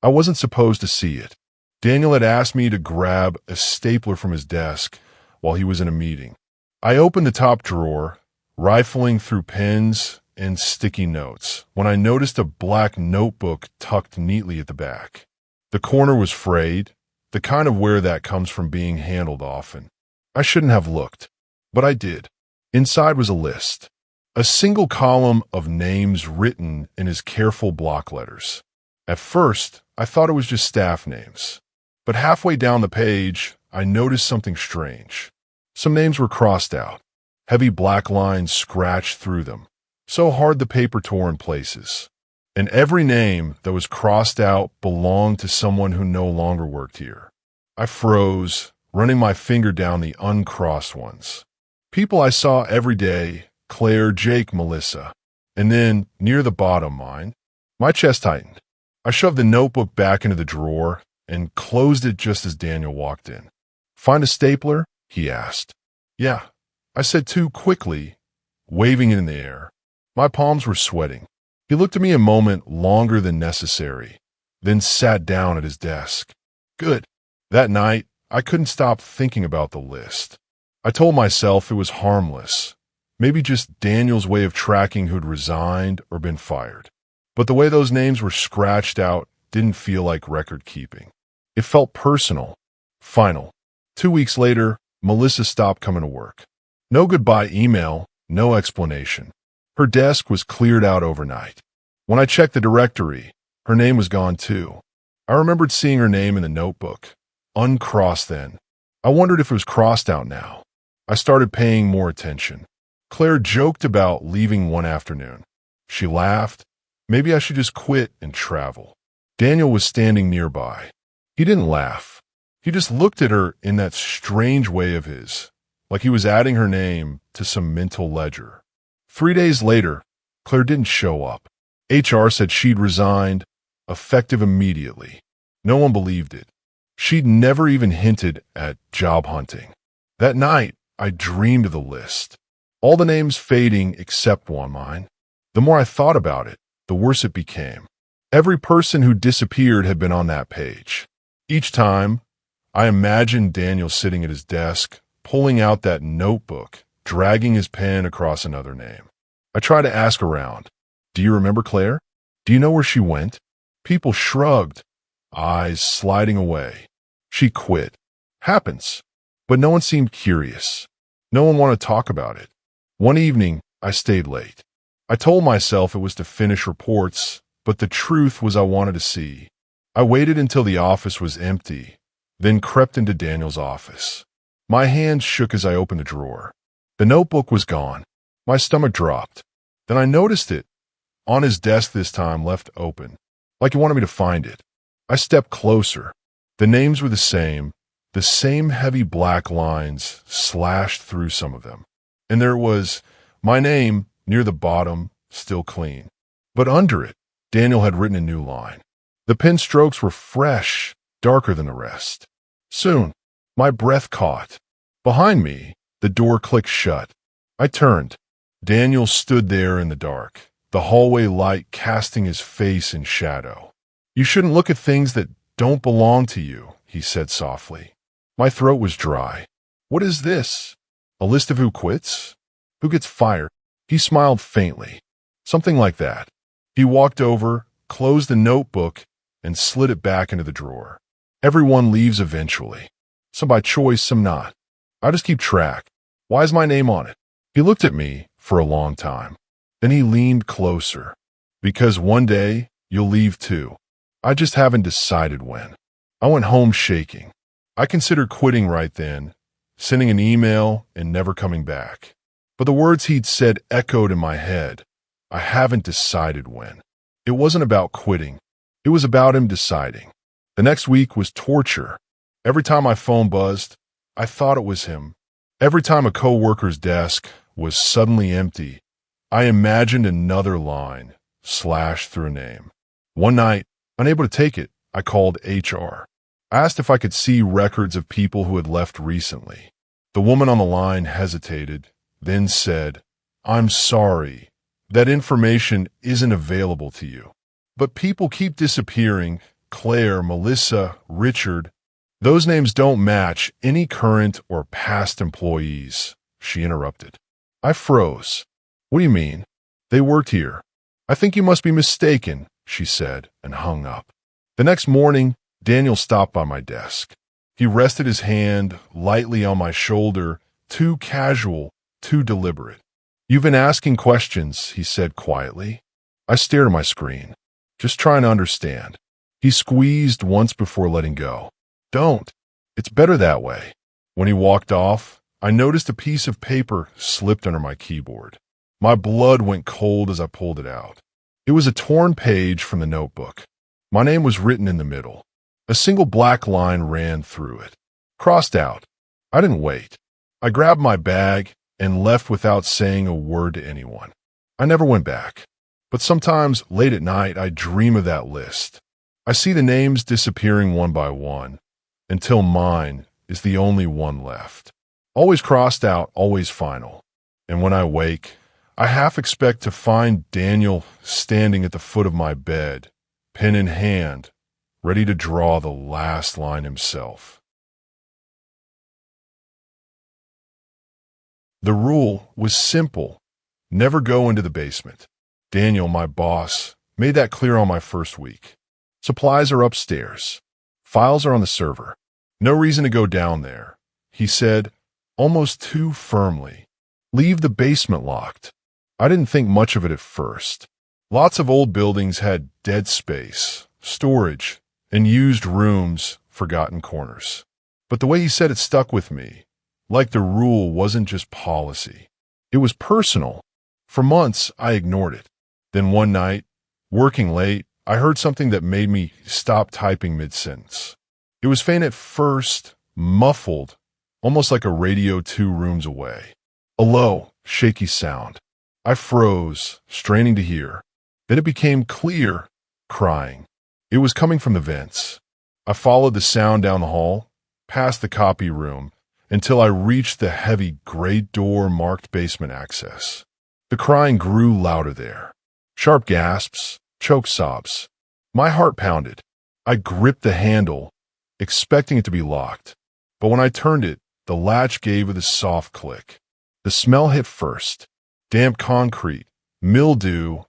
I wasn't supposed to see it. Daniel had asked me to grab a stapler from his desk while he was in a meeting. I opened the top drawer, rifling through pens and sticky notes, when I noticed a black notebook tucked neatly at the back. The corner was frayed, the kind of wear that comes from being handled often. I shouldn't have looked, but I did. Inside was a list, a single column of names written in his careful block letters. At first, I thought it was just staff names, but halfway down the page, I noticed something strange. Some names were crossed out, heavy black lines scratched through them, so hard the paper tore in places. And every name that was crossed out belonged to someone who no longer worked here. I froze, running my finger down the uncrossed ones. People I saw every day: Claire, Jake, Melissa. And then, near the bottom, mine. My chest tightened. I shoved the notebook back into the drawer and closed it just as Daniel walked in. "Find a stapler?" he asked. "Yeah," I said too quickly, waving it in the air. My palms were sweating. He looked at me a moment longer than necessary, then sat down at his desk. "Good." That night, I couldn't stop thinking about the list. I told myself it was harmless, maybe just Daniel's way of tracking who'd resigned or been fired. But the way those names were scratched out didn't feel like record keeping. It felt personal, final. 2 weeks later, Melissa stopped coming to work. No goodbye email, no explanation. Her desk was cleared out overnight. When I checked the directory, her name was gone too. I remembered seeing her name in the notebook. Uncrossed then. I wondered if it was crossed out now. I started paying more attention. Claire joked about leaving one afternoon. She laughed. Maybe I should just quit and travel. Daniel was standing nearby. He didn't laugh. He just looked at her in that strange way of his, like he was adding her name to some mental ledger. 3 days later, Claire didn't show up. HR said she'd resigned, effective immediately. No one believed it. She'd never even hinted at job hunting. That night, I dreamed of the list. All the names fading except one mine. The more I thought about it, the worse it became. Every person who disappeared had been on that page. Each time, I imagined Daniel sitting at his desk, pulling out that notebook, dragging his pen across another name. I tried to ask around, "Do you remember Claire? Do you know where she went?" People shrugged, eyes sliding away. She quit. Happens. But no one seemed curious. No one wanted to talk about it. One evening, I stayed late. I told myself it was to finish reports, but the truth was I wanted to see. I waited until the office was empty, then crept into Daniel's office. My hands shook as I opened the drawer. The notebook was gone. My stomach dropped. Then I noticed it, on his desk this time, left open, like he wanted me to find it. I stepped closer. The names were the same heavy black lines slashed through some of them. And there was my name near the bottom, still clean. But under it, Daniel had written a new line. The pen strokes were fresh, darker than the rest. Soon, my breath caught. Behind me, the door clicked shut. I turned. Daniel stood there in the dark, the hallway light casting his face in shadow. "You shouldn't look at things that don't belong to you," he said softly. My throat was dry. "What is this? A list of who quits? Who gets fired?" He smiled faintly. "Something like that." He walked over, closed the notebook, and slid it back into the drawer. "Everyone leaves eventually. Some by choice, some not. I just keep track. Why is my name on it?" He looked at me for a long time. Then he leaned closer. "Because one day, you'll leave too. I just haven't decided when." I went home shaking. I considered quitting right then, sending an email and never coming back. But the words he'd said echoed in my head. I haven't decided when. It wasn't about quitting. It was about him deciding. The next week was torture. Every time my phone buzzed, I thought it was him. Every time a coworker's desk was suddenly empty, I imagined another line slashed through a name. One night, unable to take it, I called HR. I asked if I could see records of people who had left recently. The woman on the line hesitated, then said, "I'm sorry. That information isn't available to you. But people keep disappearing. Claire, Melissa, Richard. Those names don't match any current or past employees," she interrupted. I froze. "What do you mean? They worked here." "I think you must be mistaken," she said, and hung up. The next morning, Daniel stopped by my desk. He rested his hand lightly on my shoulder, too casual, too deliberate. "You've been asking questions," he said quietly. I stared at my screen, just trying to understand. He squeezed once before letting go. "Don't. It's better that way." When he walked off, I noticed a piece of paper slipped under my keyboard. My blood went cold as I pulled it out. It was a torn page from the notebook. My name was written in the middle. A single black line ran through it. Crossed out. I didn't wait. I grabbed my bag and left without saying a word to anyone. I never went back. But sometimes, late at night, I dream of that list. I see the names disappearing one by one, until mine is the only one left. Always crossed out, always final. And when I wake, I half expect to find Daniel standing at the foot of my bed, pen in hand, ready to draw the last line himself. The rule was simple. Never go into the basement. Daniel, my boss, made that clear on my first week. Supplies are upstairs. Files are on the server. No reason to go down there. he said, almost too firmly. Leave the basement locked. I didn't think much of it at first. Lots of old buildings had dead space, storage, and used rooms, forgotten corners. But the way he said it stuck with me, like the rule wasn't just policy. It was personal. For months, I ignored it. Then one night, working late, I heard something that made me stop typing mid-sentence. It was faint at first, muffled, almost like a radio 2 rooms away. A low, shaky sound. I froze, straining to hear. Then it became clear, crying. It was coming from the vents. I followed the sound down the hall, past the copy room, until I reached the heavy gray door marked basement access. The crying grew louder there. Sharp gasps, choked sobs. My heart pounded. I gripped the handle, expecting it to be locked. But when I turned it, the latch gave with a soft click. The smell hit first. Damp concrete, mildew,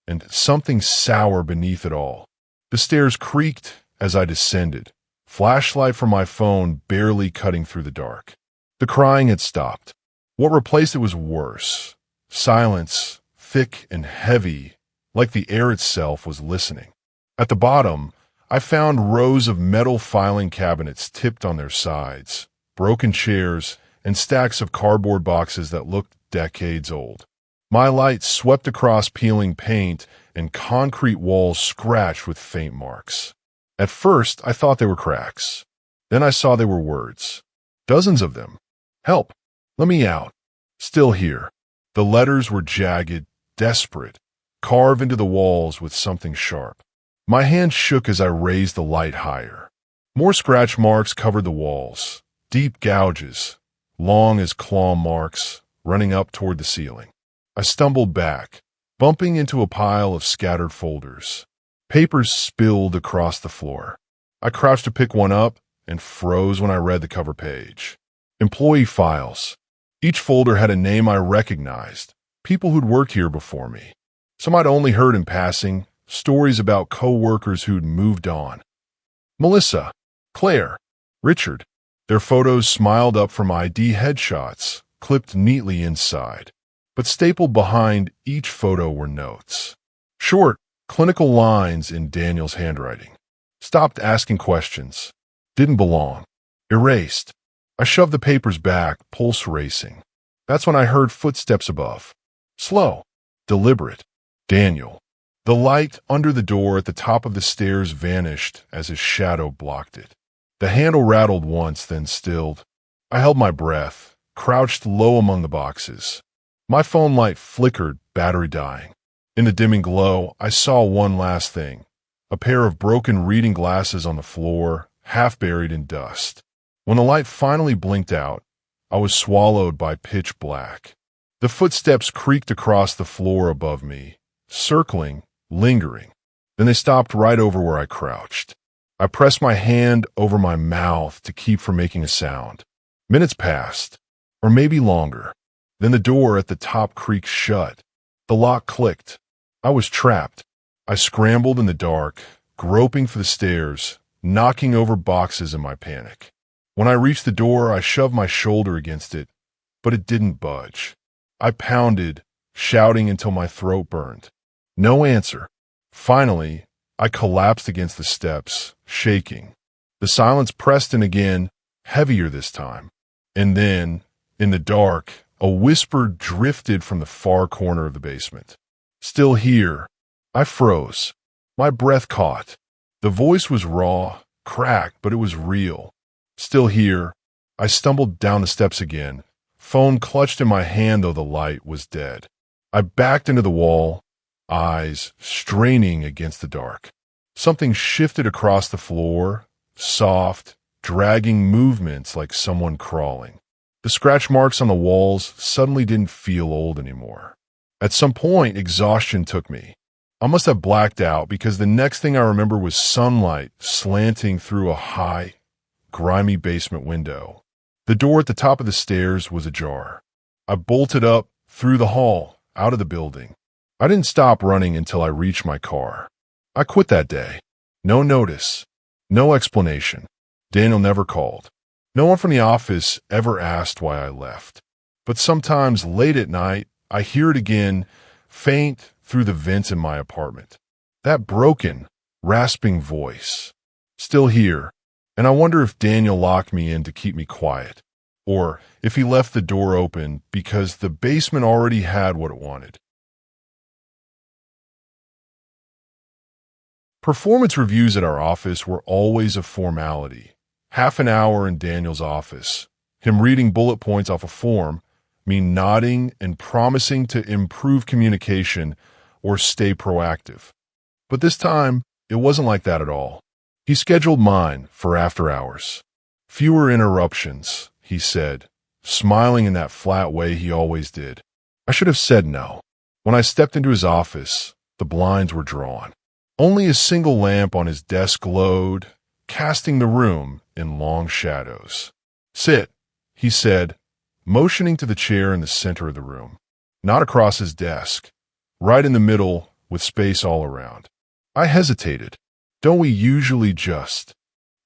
and something sour beneath it all. The stairs creaked as I descended, flashlight from my phone barely cutting through the dark. The crying had stopped. What replaced it was worse. Silence, thick and heavy, like the air itself was listening. At the bottom, I found rows of metal filing cabinets tipped on their sides, broken chairs, and stacks of cardboard boxes that looked decades old. My light swept across peeling paint and concrete walls scratched with faint marks. At first, I thought they were cracks. Then I saw they were words. Dozens of them. Help! Let me out! Still here. The letters were jagged, desperate, carved into the walls with something sharp. My hand shook as I raised the light higher. More scratch marks covered the walls, deep gouges, long as claw marks, running up toward the ceiling. I stumbled back, bumping into a pile of scattered folders. Papers spilled across the floor. I crouched to pick one up and froze when I read the cover page. Employee files. Each folder had a name I recognized, people who'd worked here before me. Some I'd only heard in passing, stories about co-workers who'd moved on. Melissa, Claire, Richard. Their photos smiled up from ID headshots, clipped neatly inside. But stapled behind each photo were notes. Short, clinical lines in Daniel's handwriting. Stopped asking questions. Didn't belong. Erased. I shoved the papers back, pulse racing. That's when I heard footsteps above. Slow. Deliberate. Daniel. The light under the door at the top of the stairs vanished as his shadow blocked it. The handle rattled once, then stilled. I held my breath, crouched low among the boxes. My phone light flickered, battery dying. In the dimming glow, I saw one last thing. A pair of broken reading glasses on the floor, half buried in dust. When the light finally blinked out, I was swallowed by pitch black. The footsteps creaked across the floor above me, circling, lingering. Then they stopped right over where I crouched. I pressed my hand over my mouth to keep from making a sound. Minutes passed, or maybe longer. Then the door at the top creaked shut. The lock clicked. I was trapped. I scrambled in the dark, groping for the stairs, knocking over boxes in my panic. When I reached the door, I shoved my shoulder against it, but it didn't budge. I pounded, shouting until my throat burned. No answer. Finally, I collapsed against the steps, shaking. The silence pressed in again, heavier this time. And then, in the dark, a whisper drifted from the far corner of the basement. Still here. I froze. My breath caught. The voice was raw, cracked, but it was real. Still here. I stumbled down the steps again, phone clutched in my hand though the light was dead. I backed into the wall, eyes straining against the dark. Something shifted across the floor, soft, dragging movements like someone crawling. The scratch marks on the walls suddenly didn't feel old anymore. At some point, exhaustion took me. I must have blacked out because the next thing I remember was sunlight slanting through a high, grimy basement window. The door at the top of the stairs was ajar. I bolted up, through the hall, out of the building. I didn't stop running until I reached my car. I quit that day. No notice. No explanation. Daniel never called. No one from the office ever asked why I left. But sometimes late at night, I hear it again, faint through the vents in my apartment. That broken, rasping voice. Still here, and I wonder if Daniel locked me in to keep me quiet, or if he left the door open because the basement already had what it wanted. Performance reviews at our office were always a formality. Half an hour in Daniel's office, him reading bullet points off a form, me nodding and promising to improve communication or stay proactive. But this time, it wasn't like that at all. He scheduled mine for after hours. Fewer interruptions, he said, smiling in that flat way he always did. I should have said no. When I stepped into his office, the blinds were drawn. Only a single lamp on his desk glowed, casting the room in long shadows. Sit, he said, motioning to the chair in the center of the room. Not across his desk, right in the middle with space all around. I hesitated. Don't we usually just?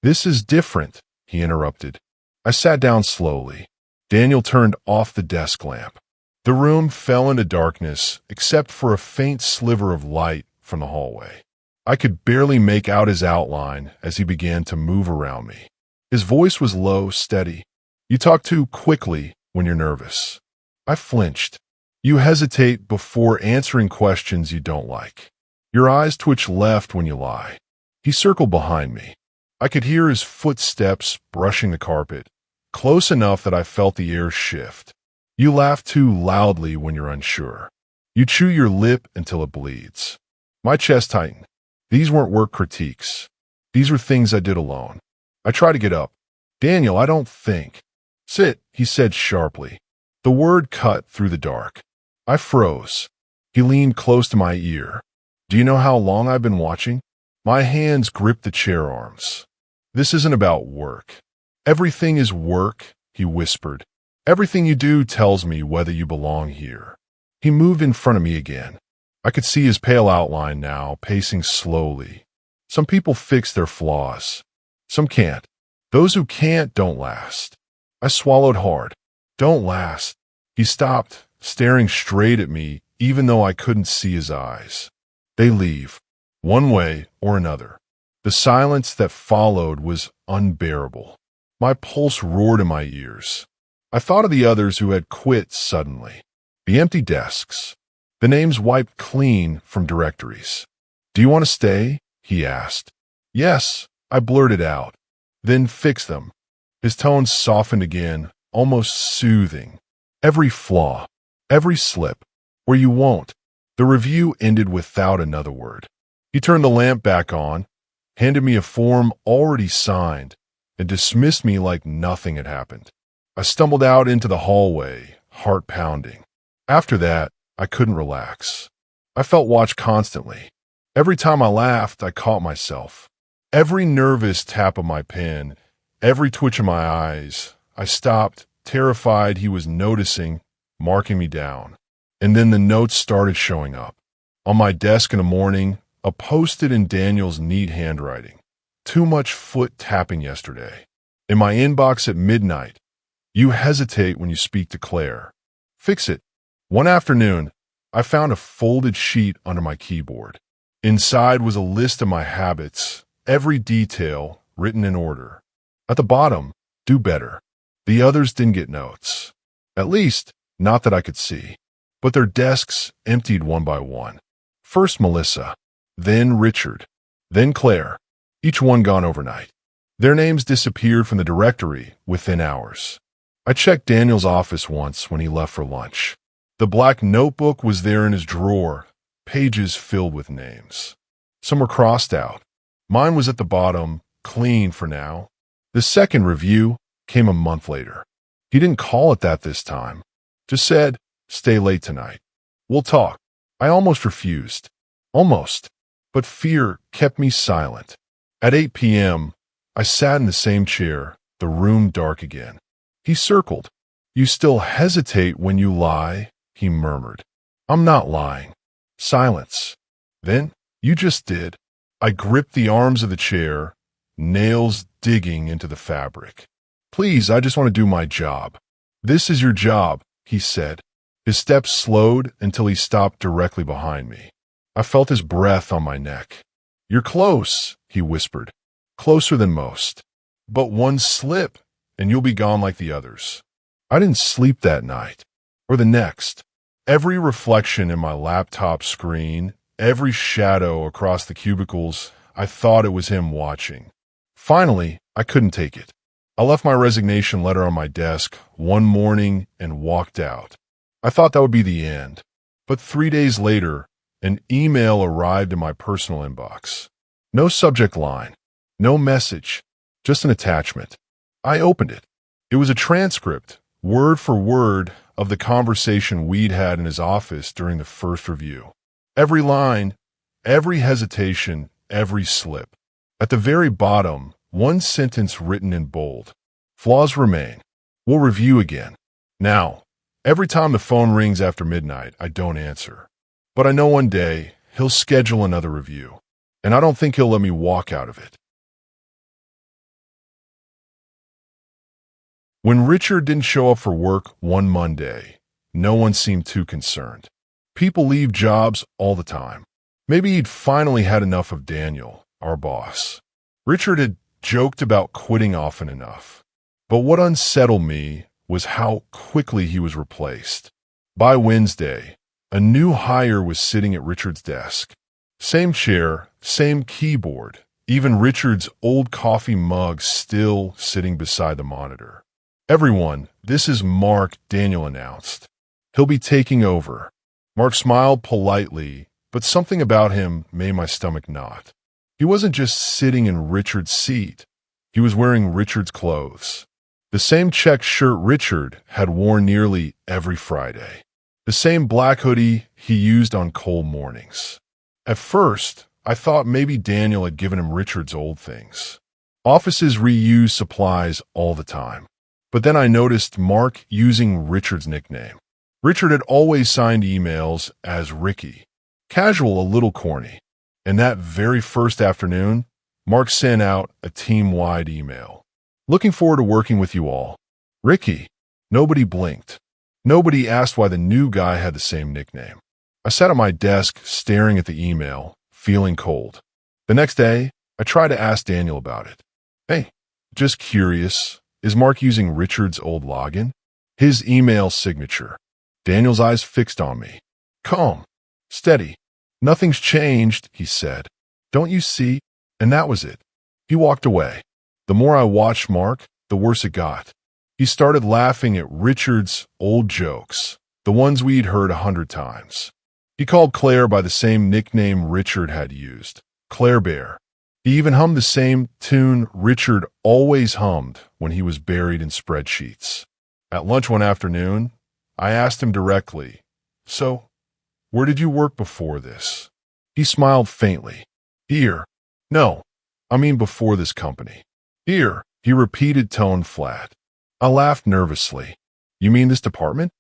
This is different, he interrupted. I sat down slowly. Daniel turned off the desk lamp. The room fell into darkness except for a faint sliver of light from the hallway. I could barely make out his outline as he began to move around me. His voice was low, steady. You talk too quickly when you're nervous. I flinched. You hesitate before answering questions you don't like. Your eyes twitch left when you lie. He circled behind me. I could hear his footsteps brushing the carpet, close enough that I felt the air shift. You laugh too loudly when you're unsure. You chew your lip until it bleeds. My chest tightened. These weren't work critiques. These were things I did alone. I tried to get up. Daniel, I don't think. Sit, he said sharply. The word cut through the dark. I froze. He leaned close to my ear. Do you know how long I've been watching? My hands gripped the chair arms. This isn't about work. Everything is work, he whispered. Everything you do tells me whether you belong here. He moved in front of me again. I could see his pale outline now, pacing slowly. Some people fix their flaws. Some can't. Those who can't don't last. I swallowed hard. Don't last. He stopped, staring straight at me, even though I couldn't see his eyes. They leave, one way or another. The silence that followed was unbearable. My pulse roared in my ears. I thought of the others who had quit suddenly. The empty desks. The names wiped clean from directories. Do you want to stay? He asked. Yes, I blurted out. Then fix them. His tone softened again, almost soothing. Every flaw, every slip, where you won't. The review ended without another word. He turned the lamp back on, handed me a form already signed, and dismissed me like nothing had happened. I stumbled out into the hallway, heart pounding. After that, I couldn't relax. I felt watched constantly. Every time I laughed, I caught myself. Every nervous tap of my pen, every twitch of my eyes, I stopped, terrified he was noticing, marking me down. And then the notes started showing up. On my desk in the morning, a post-it in Daniel's neat handwriting. Too much foot tapping yesterday. In my inbox at midnight. You hesitate when you speak to Claire. Fix it. One afternoon, I found a folded sheet under my keyboard. Inside was a list of my habits, every detail written in order. At the bottom, do better. The others didn't get notes. At least, not that I could see. But their desks emptied one by one. First Melissa, then Richard, then Claire, each one gone overnight. Their names disappeared from the directory within hours. I checked Daniel's office once when he left for lunch. The black notebook was there in his drawer, pages filled with names. Some were crossed out. Mine was at the bottom, clean for now. The second review came a month later. He didn't call it that this time. Just said, stay late tonight. We'll talk. I almost refused. Almost. But fear kept me silent. At 8 p.m., I sat in the same chair, the room dark again. He circled. You still hesitate when you lie, he murmured. I'm not lying. Silence. Then, you just did. I gripped the arms of the chair, nails digging into the fabric. Please, I just want to do my job. This is your job, he said. His steps slowed until he stopped directly behind me. I felt his breath on my neck. You're close, he whispered. Closer than most. But one slip, and you'll be gone like the others. I didn't sleep that night, or the next. Every reflection in my laptop screen, every shadow across the cubicles, I thought it was him watching. Finally, I couldn't take it. I left my resignation letter on my desk one morning and walked out. I thought that would be the end. But 3 days later, an email arrived in my personal inbox. No subject line, no message, just an attachment. I opened it. It was a transcript, word for word, of the conversation we'd had in his office during the first review. Every line, every hesitation, every slip. At the very bottom, one sentence written in bold. Flaws remain. We'll review again. Now, every time the phone rings after midnight, I don't answer. But I know one day he'll schedule another review, and I don't think he'll let me walk out of it. When Richard didn't show up for work one Monday, no one seemed too concerned. People leave jobs all the time. Maybe he'd finally had enough of Daniel, our boss. Richard had joked about quitting often enough. But what unsettled me was how quickly he was replaced. By Wednesday, a new hire was sitting at Richard's desk. Same chair, same keyboard, even Richard's old coffee mug still sitting beside the monitor. Everyone, this is Mark, Daniel announced. He'll be taking over. Mark smiled politely, but something about him made my stomach knot. He wasn't just sitting in Richard's seat. He was wearing Richard's clothes. The same check shirt Richard had worn nearly every Friday. The same black hoodie he used on cold mornings. At first, I thought maybe Daniel had given him Richard's old things. Offices reuse supplies all the time. But then I noticed Mark using Richard's nickname. Richard had always signed emails as Ricky. Casual, a little corny. And that very first afternoon, Mark sent out a team-wide email. Looking forward to working with you all. Ricky. Nobody blinked. Nobody asked why the new guy had the same nickname. I sat at my desk staring at the email, feeling cold. The next day, I tried to ask Daniel about it. Hey, just curious. Is Mark using Richard's old login? His email signature. Daniel's eyes fixed on me. Calm. Steady. Nothing's changed, he said. Don't you see? And that was it. He walked away. The more I watched Mark, the worse it got. He started laughing at Richard's old jokes, the ones we'd heard 100 times. He called Claire by the same nickname Richard had used, Claire Bear. He even hummed the same tune Richard always hummed when he was buried in spreadsheets. At lunch one afternoon, I asked him directly, So, where did you work before this? He smiled faintly. Here. No, I mean before this company. Here, he repeated, tone flat. I laughed nervously. You mean this department?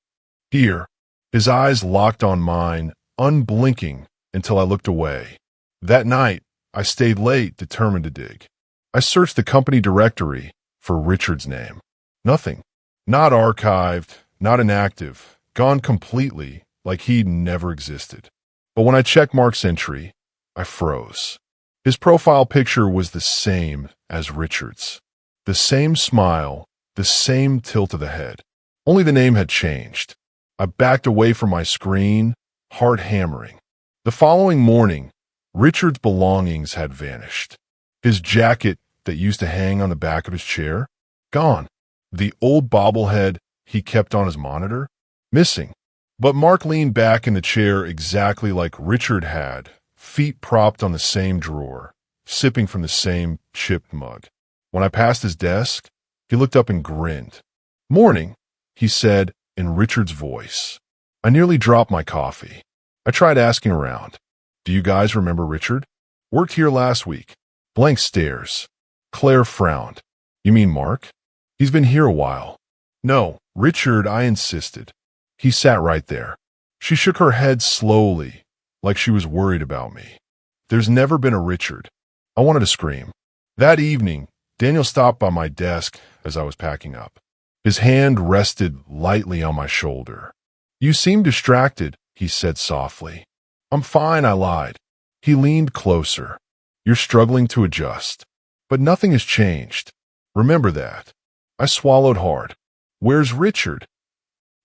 Here. His eyes locked on mine, unblinking until I looked away. That night, I stayed late, determined to dig. I searched the company directory for Richard's name. Nothing. Not archived, not inactive, gone completely, like he'd never existed. But when I checked Mark's entry, I froze. His profile picture was the same as Richard's. The same smile, the same tilt of the head. Only the name had changed. I backed away from my screen, heart hammering. The following morning, Richard's belongings had vanished. His jacket that used to hang on the back of his chair, gone. The old bobblehead he kept on his monitor, missing. But Mark leaned back in the chair exactly like Richard had, feet propped on the same drawer, sipping from the same chipped mug. When I passed his desk, he looked up and grinned. Morning, he said in Richard's voice. I nearly dropped my coffee. I tried asking around. Do you guys remember Richard? Worked here last week. Blank stares. Claire frowned. You mean Mark? He's been here a while. No, Richard, I insisted. He sat right there. She shook her head slowly, like she was worried about me. There's never been a Richard. I wanted to scream. That evening, Daniel stopped by my desk as I was packing up. His hand rested lightly on my shoulder. "You seem distracted," he said softly. "I'm fine," I lied. He leaned closer. "You're struggling to adjust. But nothing has changed. Remember that." I swallowed hard. "Where's Richard?"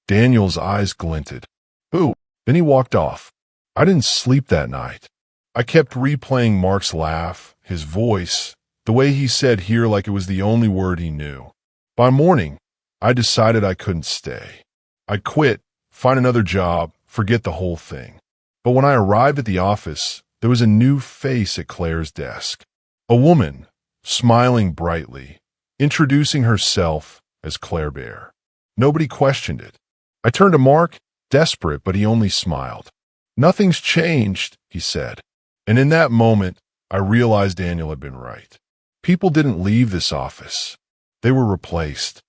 Daniel's eyes glinted. "Who?" Then he walked off. I didn't sleep that night. I kept replaying Mark's laugh, his voice, the way he said here like it was the only word he knew. By morning, I decided I couldn't stay. I'd quit, find another job, forget the whole thing. But when I arrived at the office, there was a new face at Claire's desk. A woman, smiling brightly, introducing herself as Claire Bear. Nobody questioned it. I turned to Mark, desperate, but he only smiled. "Nothing's changed," he said. And in that moment, I realized Daniel had been right. People didn't leave this office. They were replaced.